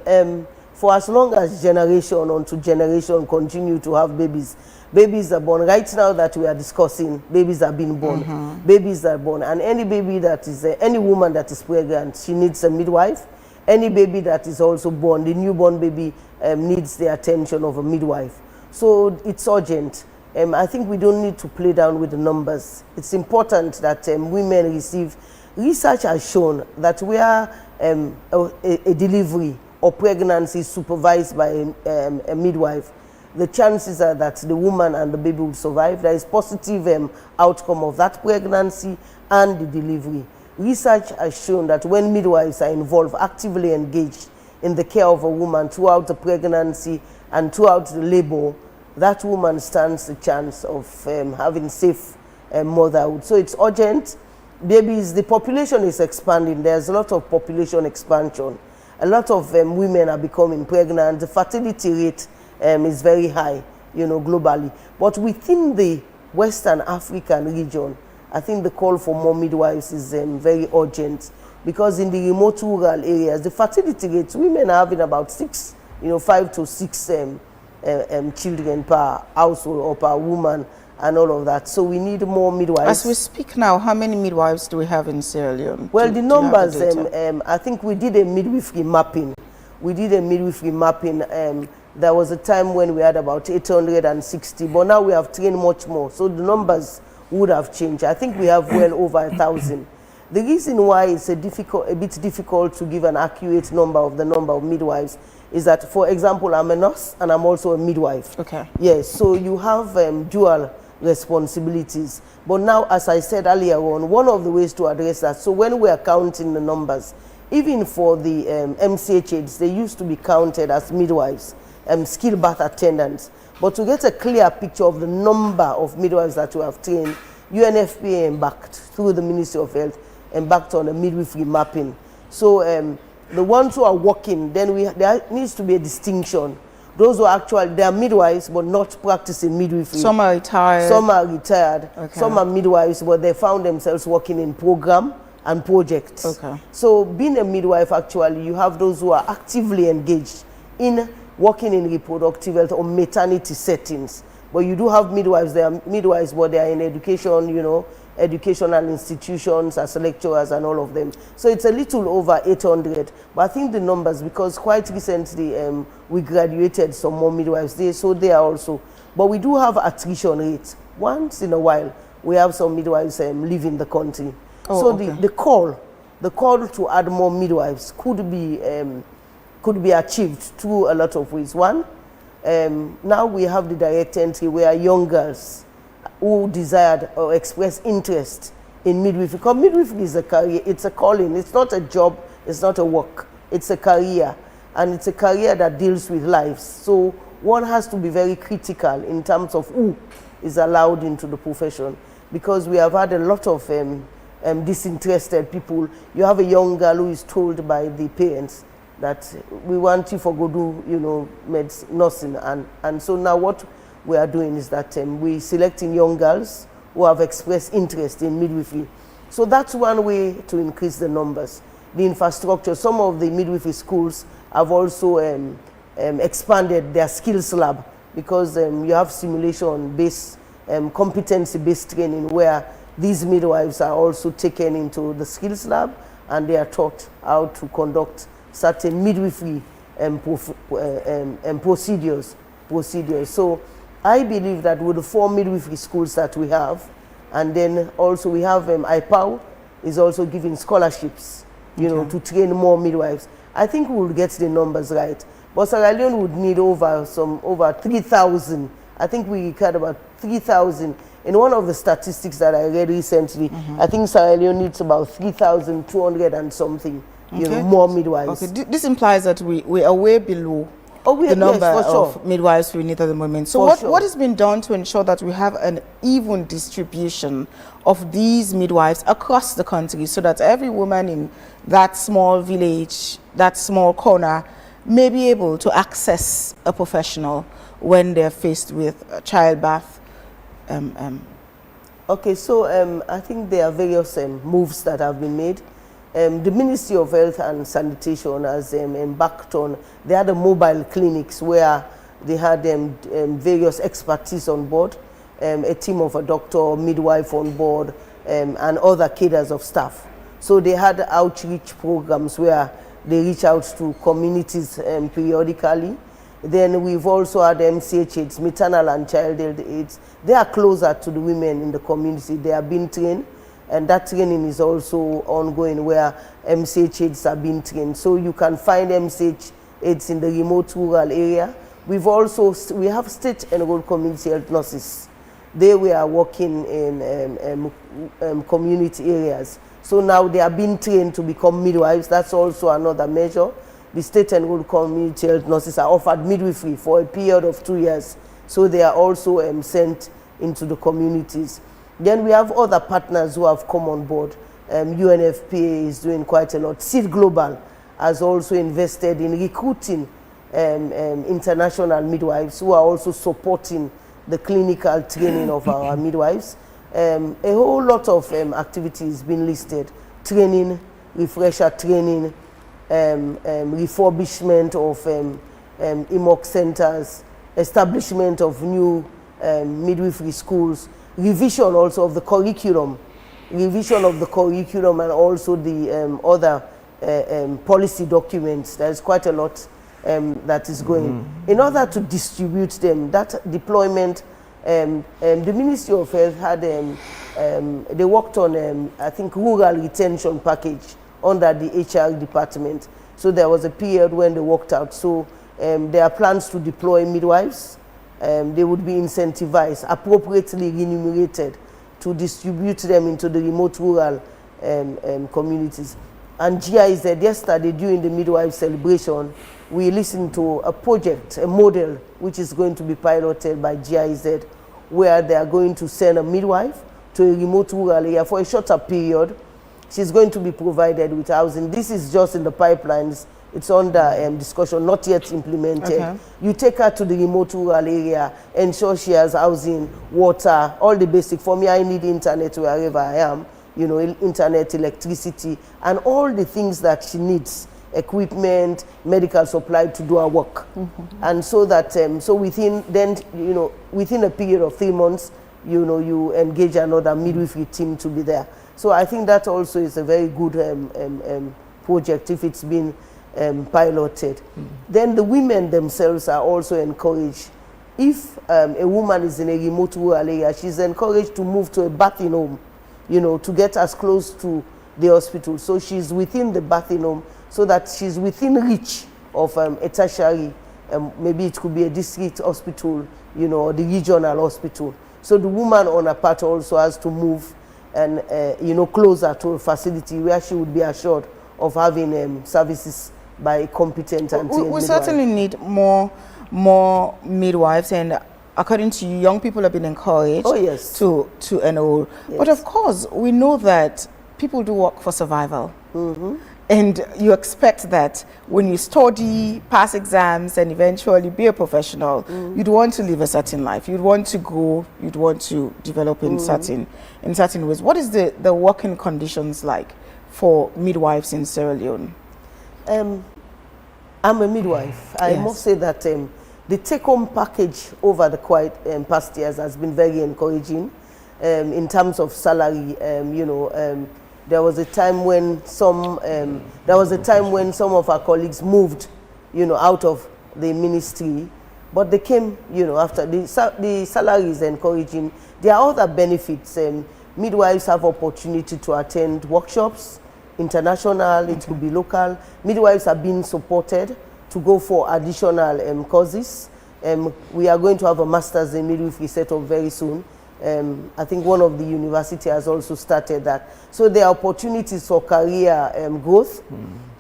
for as long as generation onto generation continue to have babies, babies are born. Right now that we are discussing, babies are being born. Babies are born, and any baby that is, any woman that is pregnant, she needs a midwife. Any baby that is also born, the newborn baby needs the attention of a midwife. So it's urgent. I think we don't need to play down with the numbers. It's important that women receive. Research has shown that where a delivery or pregnancy is supervised by a midwife, the chances are that the woman and the baby will survive. There is positive outcome of that pregnancy and the delivery. Research has shown that when midwives are involved, actively engaged in the care of a woman throughout the pregnancy and throughout the labor, that woman stands the chance of having safe motherhood. So it's urgent. Babies, the population is expanding. There's a lot of population expansion. A lot of women are becoming pregnant. The fertility rate is very high, globally. But within the Western African region, I think the call for more midwives is very urgent, because in the remote rural areas, the fertility rates, women are having about 5 to 6 children per household or per woman and all of that. So we need more midwives. As we speak now, how many midwives do we have in Sierra Leone? Well, the numbers, I think we did a midwifery mapping. There was a time when we had about 860, but now we have trained much more. So the numbers would have changed. I think we have well over 1,000. The reason why it's a bit difficult to give an accurate number of midwives is that, for example, I'm a nurse and I'm also a midwife. Okay. Yes, so you have dual responsibilities. But now, as I said earlier on, one of the ways to address that, so when we are counting the numbers, even for the MCHs, they used to be counted as midwives, skilled birth attendants. But to get a clear picture of the number of midwives that you have trained, UNFPA embarked, through the Ministry of Health, embarked on a midwifery mapping. So the ones who are working, then there needs to be a distinction. Those who are actually, they are midwives but not practicing midwifery. Some are retired. Some are retired. Okay. Some are midwives but they found themselves working in program and projects. Okay. So being a midwife, actually, you have those who are actively engaged in working in reproductive health or maternity settings. But you do have midwives, they are midwives, but they are in education, you know, educational institutions as lecturers and all of them. So it's a little over 800. But I think the numbers, because quite recently we graduated some more midwives, so they are also. But we do have attrition rates. Once in a while, we have some midwives leaving the country. Oh, so okay. the call to add more midwives could be achieved through a lot of ways. One, now we have the direct entry where young girls who desired or expressed interest in midwifery, because midwifery is a career, it's a calling, it's not a job, it's not a work, it's a career, and it's a career that deals with lives. So one has to be very critical in terms of who is allowed into the profession, because we have had a lot of disinterested people. You have a young girl who is told by the parents that we want you for go do, you know, nursing, and so now what we are doing is that we're selecting young girls who have expressed interest in midwifery. So that's one way to increase the numbers. The infrastructure, some of the midwifery schools have also expanded their skills lab, because you have simulation-based, competency-based training where these midwives are also taken into the skills lab and they are taught how to conduct certain midwifery procedures. So I believe that with the 4 midwifery schools that we have, and then also we have IPAO is also giving scholarships, you know, to train more midwives. I think we will get the numbers right. But Sierra Leone would need over 3,000. I think we required about 3,000. In one of the statistics that I read recently, I think Sierra Leone needs about 3,200 and something, you know, more midwives. Okay, this implies that we are way below the number of midwives we need at the moment. So what has been done to ensure that we have an even distribution of these midwives across the country, so that every woman in that small village, that small corner, may be able to access a professional when they're faced with childbirth? Okay, so I think there are various moves that have been made. The Ministry of Health and Sanitation has embarked on, they had mobile clinics where they had various expertise on board, a team of a doctor, midwife on board, and other cadres of staff. So they had outreach programs where they reach out to communities periodically. Then we've also had MCH aids, maternal and child health aids. They are closer to the women in the community. They are being trained, and that training is also ongoing where MCH aids are being trained. So you can find MCH aids in the remote rural area. We have state enrolled community health nurses. They were working in community areas. So now they are being trained to become midwives. That's also another measure. The state enrolled community health nurses are offered midwifery for a period of 2 years. So they are also sent into the communities. Then we have other partners who have come on board. UNFPA is doing quite a lot. Seed Global has also invested in recruiting international midwives who are also supporting the clinical training of our midwives. A whole lot of activities been listed: training, refresher training, refurbishment of EMOC centers, establishment of new midwifery schools, revision also of the curriculum, and also the other policy documents. There is quite a lot that is going. In order to distribute them, that deployment, the Ministry of Health had they worked on, I think, rural retention package under the HR department. So there was a period when they worked out. So there are plans to deploy midwives. They would be incentivized, appropriately remunerated to distribute them into the remote rural communities. And GIZ, yesterday during the midwife celebration, we listened to a project, a model, which is going to be piloted by GIZ, where they are going to send a midwife to a remote rural area for a shorter period. She's going to be provided with housing. This is just in the pipelines. It's under discussion, not yet implemented. Okay. You take her to the remote rural area, ensure she has housing, water, all the basic. For me, I need internet wherever I am, you know, internet, electricity, and all the things that she needs, equipment, medical supply to do her work. And so that, so within, then, you know, within a period of 3 months, you know, you engage another midwifery team to be there. So I think that also is a very good project if it's been piloted. Then the women themselves are also encouraged. If a woman is in a remote rural area, she's encouraged to move to a birthing home, you know, to get as close to the hospital. So she's within the birthing home so that she's within reach of a tertiary, maybe it could be a district hospital, you know, or the regional hospital. So the woman on her part also has to move and, you know, closer to a facility where she would be assured of having services by a competent and trained We certainly need more midwives, and according to you, young people have been encouraged to enroll. Yes. But of course, we know that people do work for survival. And you expect that when you study, pass exams, and eventually be a professional, you'd want to live a certain life. You'd want to grow. You'd want to develop in certain ways. What is the working conditions like for midwives in Sierra Leone? I'm a midwife. I must say that the take-home package over the past years has been very encouraging in terms of salary. You know. There was a time when some of our colleagues moved, you know, out of the ministry, but they came, you know, after the salary is encouraging. There are other benefits. Midwives have opportunity to attend workshops, international, it could be local. Midwives are being supported to go for additional courses. We are going to have a master's in midwifery set up very soon. I think one of the university has also started that. So there are opportunities for career growth,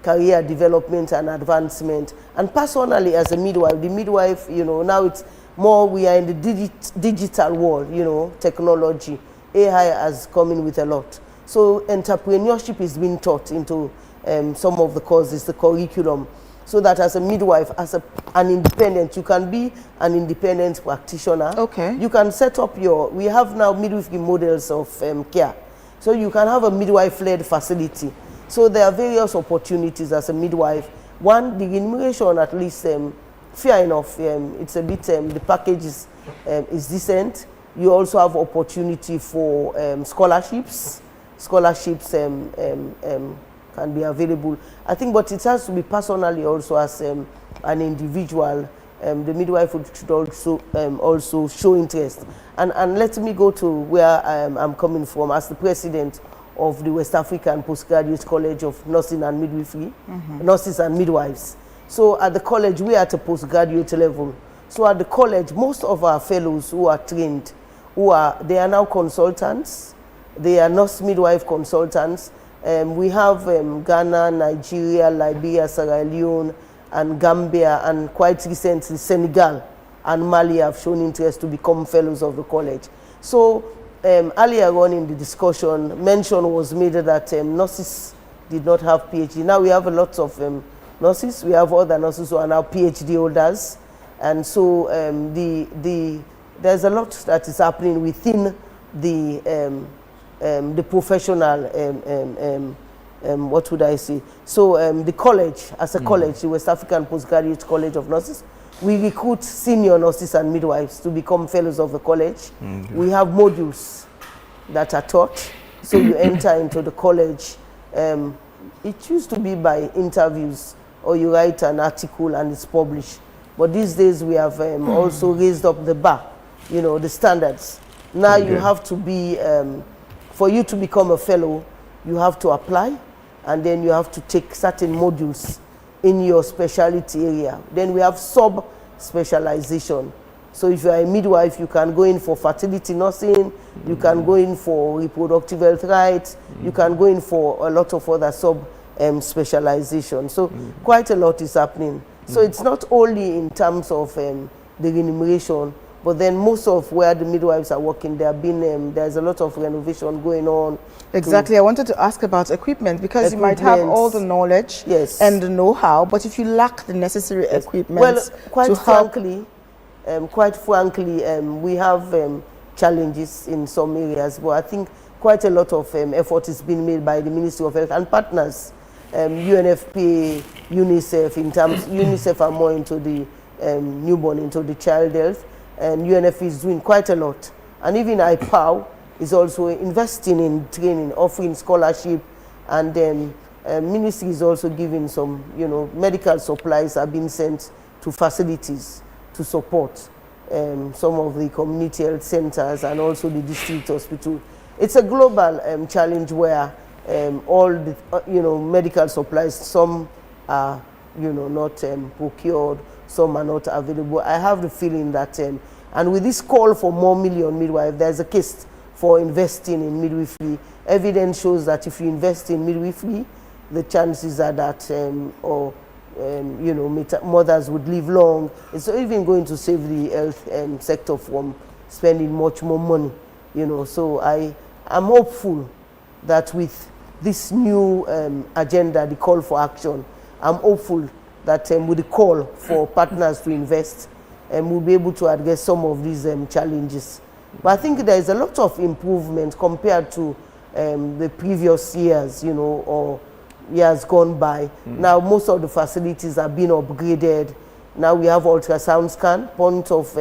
career development and advancement. And personally, as a midwife, the midwife, you know, now it's more, we are in the digital world, you know, technology. AI has come in with a lot. So entrepreneurship is being taught into some of the courses, the curriculum. So that as a midwife, as an independent, you can be an independent practitioner. Okay. You can set up we have now midwifery models of care. So you can have a midwife-led facility. So there are various opportunities as a midwife. One, the remuneration at least, fair enough, it's a bit, the package is decent. You also have opportunity for scholarships. Scholarships can be available. I think, but it has to be personally also as an individual. The midwife should also show interest. And let me go to where I'm coming from as the president of the West African Postgraduate College of Nursing and Midwifery, Nurses and Midwives. So at the college, we are at a postgraduate level. So at the college, most of our fellows who are trained, they are now consultants. They are nurse midwife consultants. We have Ghana, Nigeria, Liberia, Sierra Leone, and Gambia, and quite recently Senegal and Mali have shown interest to become fellows of the college. So earlier on in the discussion, mention was made that nurses did not have PhD. Now we have a lot of nurses. We have other nurses who are now PhD holders. And so there's a lot that is happening within the professional, what would I say? So the college, as a college, the West African Postgraduate College of Nurses, we recruit senior nurses and midwives to become fellows of the college. We have modules that are taught. So you enter into the college. It used to be by interviews, or you write an article and it's published. But these days we have also raised up the bar, you know, the standards. Now you have to be for you to become a fellow, you have to apply, and then you have to take certain modules in your specialty area. Then we have sub-specialization. So if you are a midwife, you can go in for fertility nursing, you can go in for reproductive health rights, you can go in for a lot of other sub-specialization. So quite a lot is happening. So it's not only in terms of the remuneration, but then most of where the midwives are working, there's a lot of renovation going on. Exactly. I wanted to ask about equipment, because you might have all the knowledge and the know-how, but if you lack the necessary equipment, well, quite frankly, we have challenges in some areas, but I think quite a lot of effort is being made by the Ministry of Health and partners, UNFPA, UNICEF. UNICEF are more into the newborn, into the child health, and UNFPA is doing quite a lot. And even IPAO is also investing in training, offering scholarship, and then ministry is also giving some, medical supplies are being sent to facilities to support some of the community health centers and also the district hospital. It's a global challenge where all the medical supplies, some are not procured, some are not available. I have the feeling that and with this call for more million midwives, there's a case for investing in midwifery. Evidence shows that if you invest in midwifery, the chances are that mothers would live long. It's even going to save the health sector from spending much more money. So I'm hopeful that with this new agenda, the call for action, I'm hopeful that with the call for partners to invest, we'll be able to address some of these challenges. But I think there is a lot of improvement compared to the previous years, or years gone by. Now most of the facilities are being upgraded. Now we have ultrasound scan, point of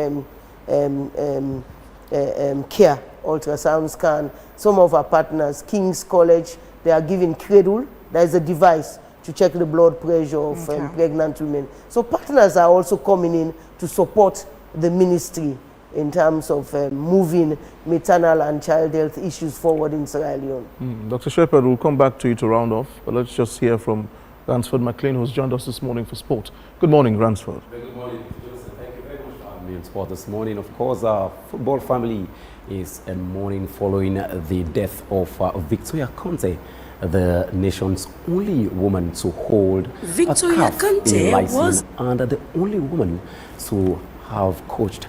care, ultrasound scan. Some of our partners, King's College, they are giving cradle. There is a device to check the blood pressure of pregnant women. So partners are also coming in to support the ministry in terms of moving maternal and child health issues forward in Sierra Leone. Dr. Shepherd, we'll come back to you to round off, but let's just hear from Ransford McLean, who's joined us this morning for sport. Good morning, Ransford. Good morning, Joseph. Thank you very much for having me in sport this morning. Of course, our football family is mourning following the death of Victoria Conte, the nation's only woman to hold Victoria a CAF Conte license and the only woman to have coached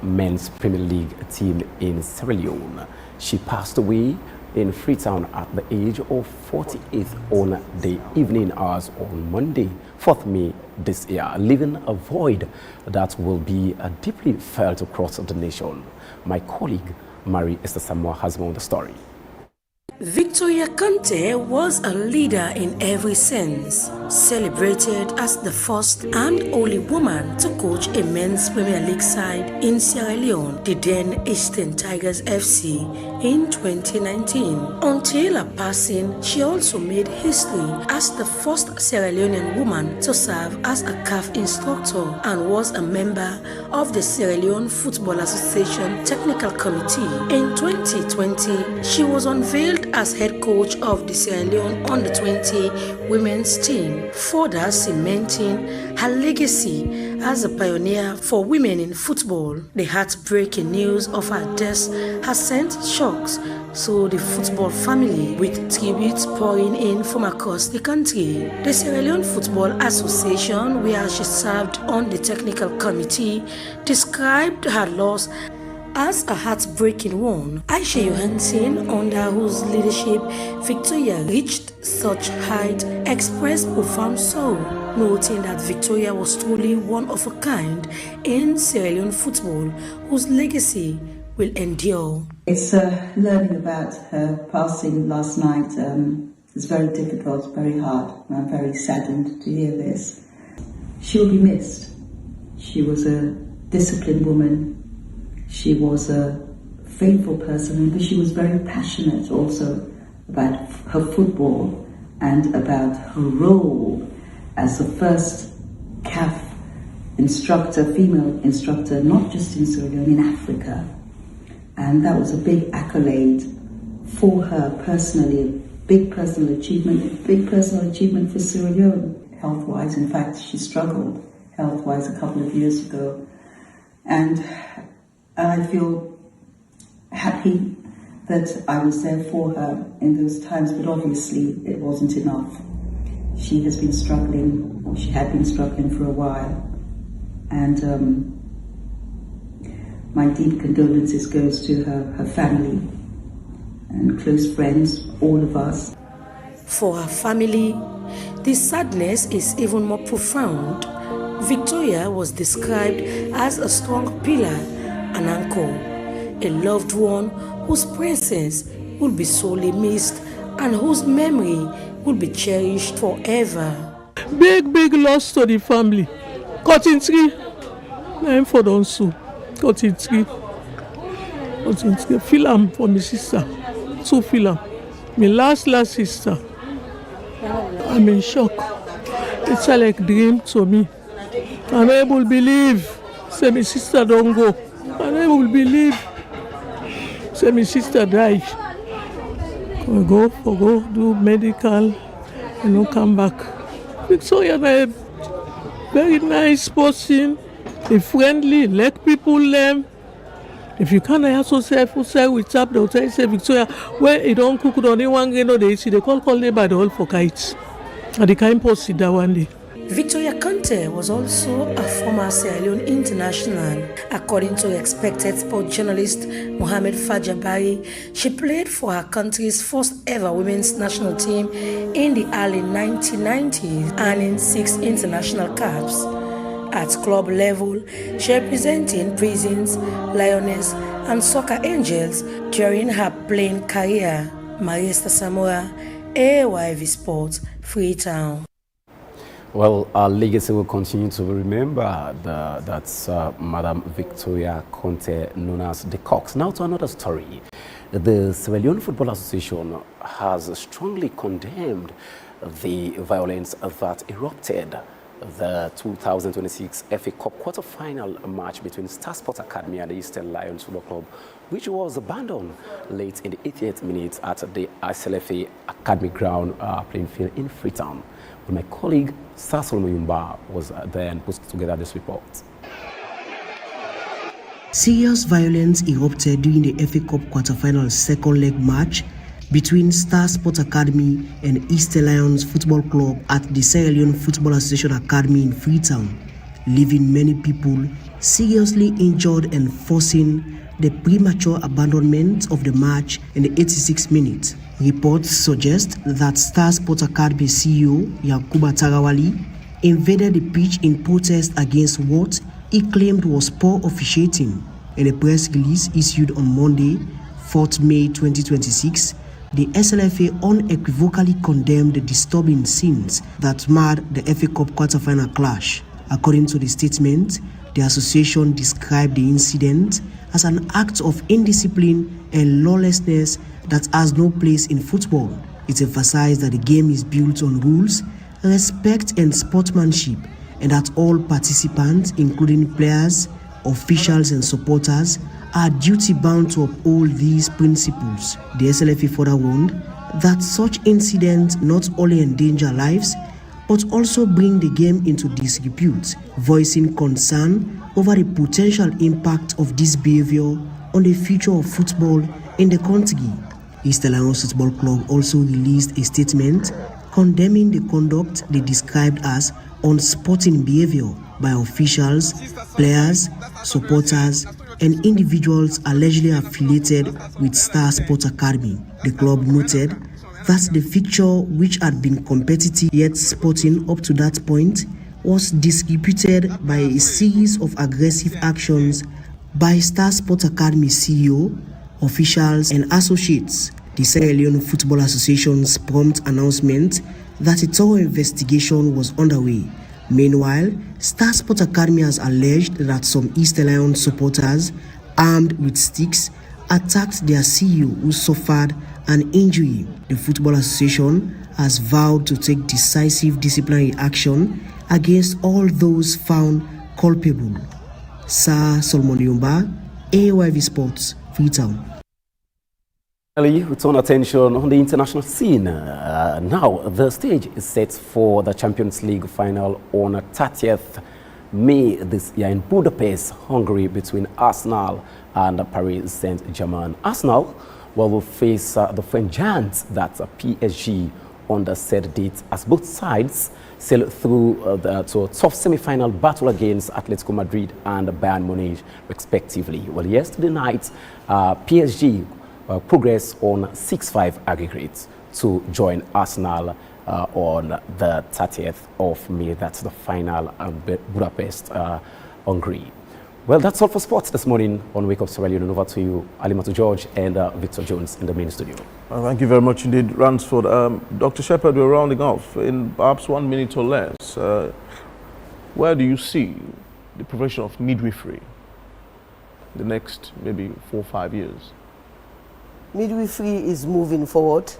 men's Premier League team in Sierra Leone. She passed away in Freetown at the age of 48 on the evening hours on Monday, 4th May this year, leaving a void that will be deeply felt across the nation. My colleague, Mary Esther Samoa, has more on the story. Victoria Conte was a leader in every sense, celebrated as the first and only woman to coach a men's Premier League side in Sierra Leone, the then Eastern Tigers FC, in 2019. Until her passing, she also made history as the first Sierra Leonean woman to serve as a CAF instructor and was a member of the Sierra Leone Football Association Technical Committee. In 2020, she was unveiled as head coach of the Sierra Leone Under-20 women's team, further cementing her legacy as a pioneer for women in football. The heartbreaking news of her death has sent shocks to the football family, with tributes pouring in from across the country. The Sierra Leone Football Association, where she served on the technical committee, described her loss as a heartbreaking one. Aisha Johansson, under whose leadership Victoria reached such height, expressed profound sorrow, noting that Victoria was truly one of a kind in Sierra Leone football, whose legacy will endure. It's learning about her passing last night. It's very difficult, very hard, and I'm very saddened to hear this. She will be missed. She was a disciplined woman. She was a faithful person, but she was very passionate also about her football and about her role as the first CAF instructor, female instructor, not just in Sierra Leone, in Africa. And that was a big accolade for her personally, big personal achievement for Sierra Leone, health-wise. In fact, she struggled health-wise a couple of years ago. And I feel happy that I was there for her in those times, but obviously it wasn't enough. She has been struggling, or she had been struggling for a while. And my deep condolences goes to her family and close friends, all of us. For her family, the sadness is even more profound. Victoria was described as a strong pillar, an anchor, a loved one whose presence will be sorely missed and whose memory will be cherished forever. Big loss to the family. Cutting tree. I'm for don't sue. Cutting tree. Feel am for my sister. So feel am. My last sister. I'm in shock. It's like a dream to me. I'm able to believe. Say my sister don't go. I'm able to believe. Say my sister died. Go do medical and no come back. Victoria is a very nice person, a friendly, let people learn. If you can't also say with tap, they'll tell you, say Victoria, where you don't cook on anyone, you know, they call them by the whole for kites. And the kind posted that one day. Victoria Conte was also a former Sierra Leone international. According to respected sports journalist Mohamed Fajabari, she played for her country's first ever women's national team in the early 1990s, earning 6 international caps. At club level, she represented Prisons, Lioness, and Soccer Angels during her playing career. Marista Samora, AYV Sports, Freetown. Well, our legacy will continue to remember that's Madam Victoria Conte, known as the Cox. Now to another story. The Sierra Leone Football Association has strongly condemned the violence that erupted the 2026 FA Cup quarter-final match between Star Sports Academy and the Eastern Lions Football Club, which was abandoned late in the 88th minute at the SLFA Academy ground playing field in Freetown. My colleague Sasol Moyumba was there and put together this report. Serious violence erupted during the FA Cup quarter-final second leg match between Star Sports Academy and Eastern Lions Football Club at the Sierra Leone Football Association Academy in Freetown, leaving many people seriously injured and forcing the premature abandonment of the match in the 86th minute. Reports suggest that Star Sports Academy CEO Yakuba Tarawali invaded the pitch in protest against what he claimed was poor officiating. In a press release issued on Monday, 4th May 2026, the SLFA unequivocally condemned the disturbing scenes that marred the FA Cup quarter-final clash. According to the statement, the association described the incident as an act of indiscipline and lawlessness that has no place in football. It emphasized that the game is built on rules, respect and sportsmanship, and that all participants, including players, officials and supporters, are duty-bound to uphold these principles. The SLFA further warned that such incidents not only endanger lives, but also bring the game into disrepute, voicing concern over the potential impact of this behavior on the future of football in the country. Eastern Lions Football Club also released a statement condemning the conduct they described as unsporting behavior by officials, players, supporters, and individuals allegedly affiliated with Star Sports Academy. The club noted that the fixture, which had been competitive yet sporting up to that point, was disreputed by a series of aggressive actions by Star Sports Academy CEO, officials and associates. The Sierra Leone Football Association's prompt announcement that a thorough investigation was underway. Meanwhile, Star Sports Academy has alleged that some Eastern Lions supporters, armed with sticks, attacked their CEO who suffered an injury. The Football Association has vowed to take decisive disciplinary action against all those found culpable. Sir Solomon Yumba, AYV Sports, Freetown. We turn attention on the international scene. Now, the stage is set for the Champions League final on 30th May this year in Budapest, Hungary, between Arsenal and Paris Saint-Germain. Arsenal will face the French giants, that's PSG, on the said date, as both sides sail through to a tough semi-final battle against Atletico Madrid and Bayern Munich, respectively. Well, yesterday night, PSG progress on 6-5 aggregate to join Arsenal on the 30th of May. That's the final Budapest, Hungary. Well, that's all for sports this morning on Wake Up Sierra Leone. Over to you, Alimatu George and Victor Jones in the main studio. Thank you very much indeed, Ransford. Dr. Shepherd, we're rounding off in perhaps 1 minute or less. Where do you see the profession of midwifery the next maybe 4 or 5 years? Midwifery is moving forward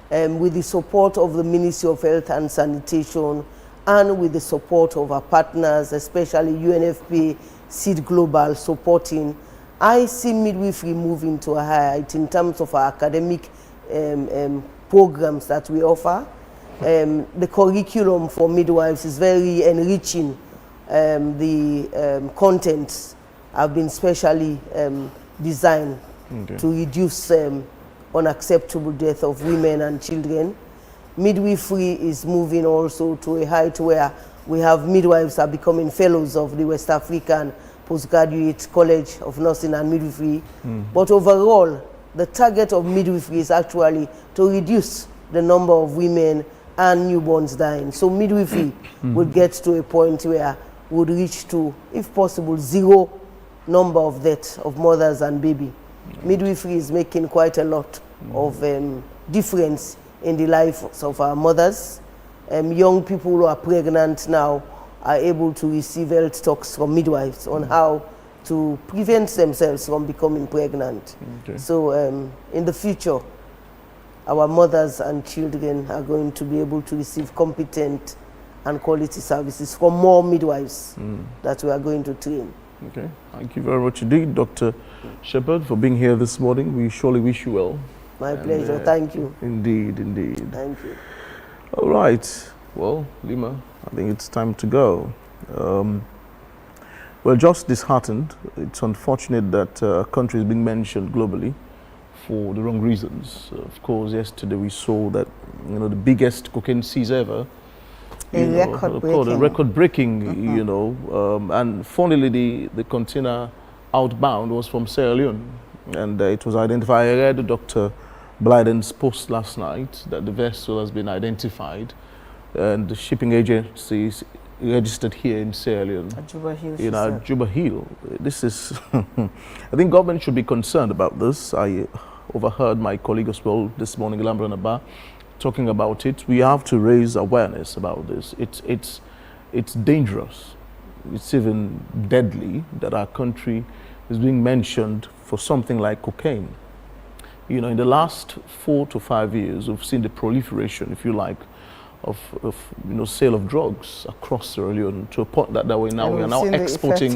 with the support of the Ministry of Health and Sanitation and with the support of our partners, especially UNFPA, Seed Global supporting. I see midwifery moving to a higher height in terms of our academic programs that we offer. The curriculum for midwives is very enriching. The contents have been specially designed to reduce unacceptable death of women and children. Midwifery is moving also to a height where we have midwives are becoming fellows of the West African Postgraduate College of Nursing and Midwifery. But overall, the target of midwifery is actually to reduce the number of women and newborns dying. So midwifery would get to a point where we would reach to, if possible, 0 number of deaths of mothers and baby. Midwifery is making quite a lot of difference in the lives of our mothers. Young people who are pregnant now are able to receive health talks from midwives on how to prevent themselves from becoming pregnant. So in the future, our mothers and children are going to be able to receive competent and quality services from more midwives that we are going to train. Okay, thank you very much indeed, Dr. Shepherd, for being here this morning. We surely wish you well. My pleasure, thank you. Indeed, indeed. Thank you. All right, well, Lima, I think it's time to go. Well, just disheartened. It's unfortunate that a country is being mentioned globally for the wrong reasons. Of course, yesterday we saw that, the biggest cocaine seize ever. Record-breaking, and funnily the container outbound was from Sierra Leone, and it was identified. I read Dr. Blyden's post last night that the vessel has been identified, and the shipping agency is registered here in Sierra Leone. At Juba Hill. Juba Hill. This is, I think government should be concerned about this. I overheard my colleague as well this morning, Lambron Abba, talking about it. We have to raise awareness about this. It's dangerous. It's even deadly that our country is being mentioned for something like cocaine. In the last 4 to 5 years, we've seen the proliferation, if you like, of sale of drugs across Sierra Leone to a point that we are now exporting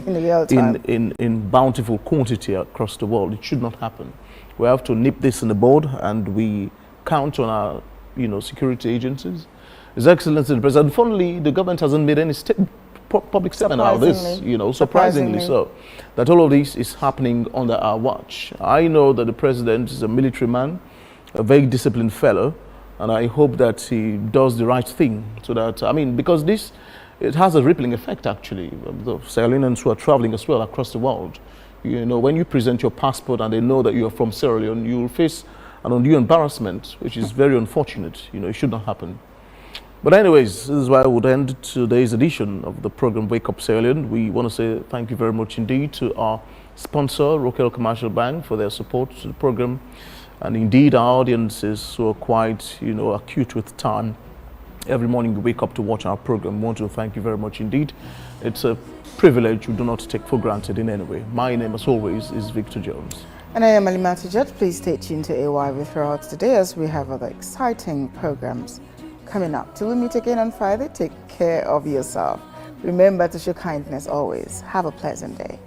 in bountiful quantity across the world. It should not happen. We have to nip this in the bud, and we count on our security agencies. His Excellency the President, funnily, the government hasn't made any public statement out of this, surprisingly so, that all of this is happening under our watch. I know that the President is a military man, a very disciplined fellow, and I hope that he does the right thing so that, because it has a rippling effect actually. The Sierra Leoneans who are traveling as well across the world, when you present your passport and they know that you are from Sierra Leone, you will face an undue embarrassment, which is very unfortunate. It should not happen. But anyways, this is why I would end today's edition of the program Wake Up Sierra Leone. We want to say thank you very much indeed to our sponsor, Rokel Commercial Bank, for their support to the program. And indeed, our audiences who are quite, acute with time. Every morning we wake up to watch our program. We want to thank you very much indeed. It's a privilege we do not take for granted in any way. My name, as always, is Victor Jones. And I am Alimatu George. Please stay tuned to AYV throughout today as we have other exciting programs coming up. Till we meet again on Friday, take care of yourself. Remember to show kindness always. Have a pleasant day.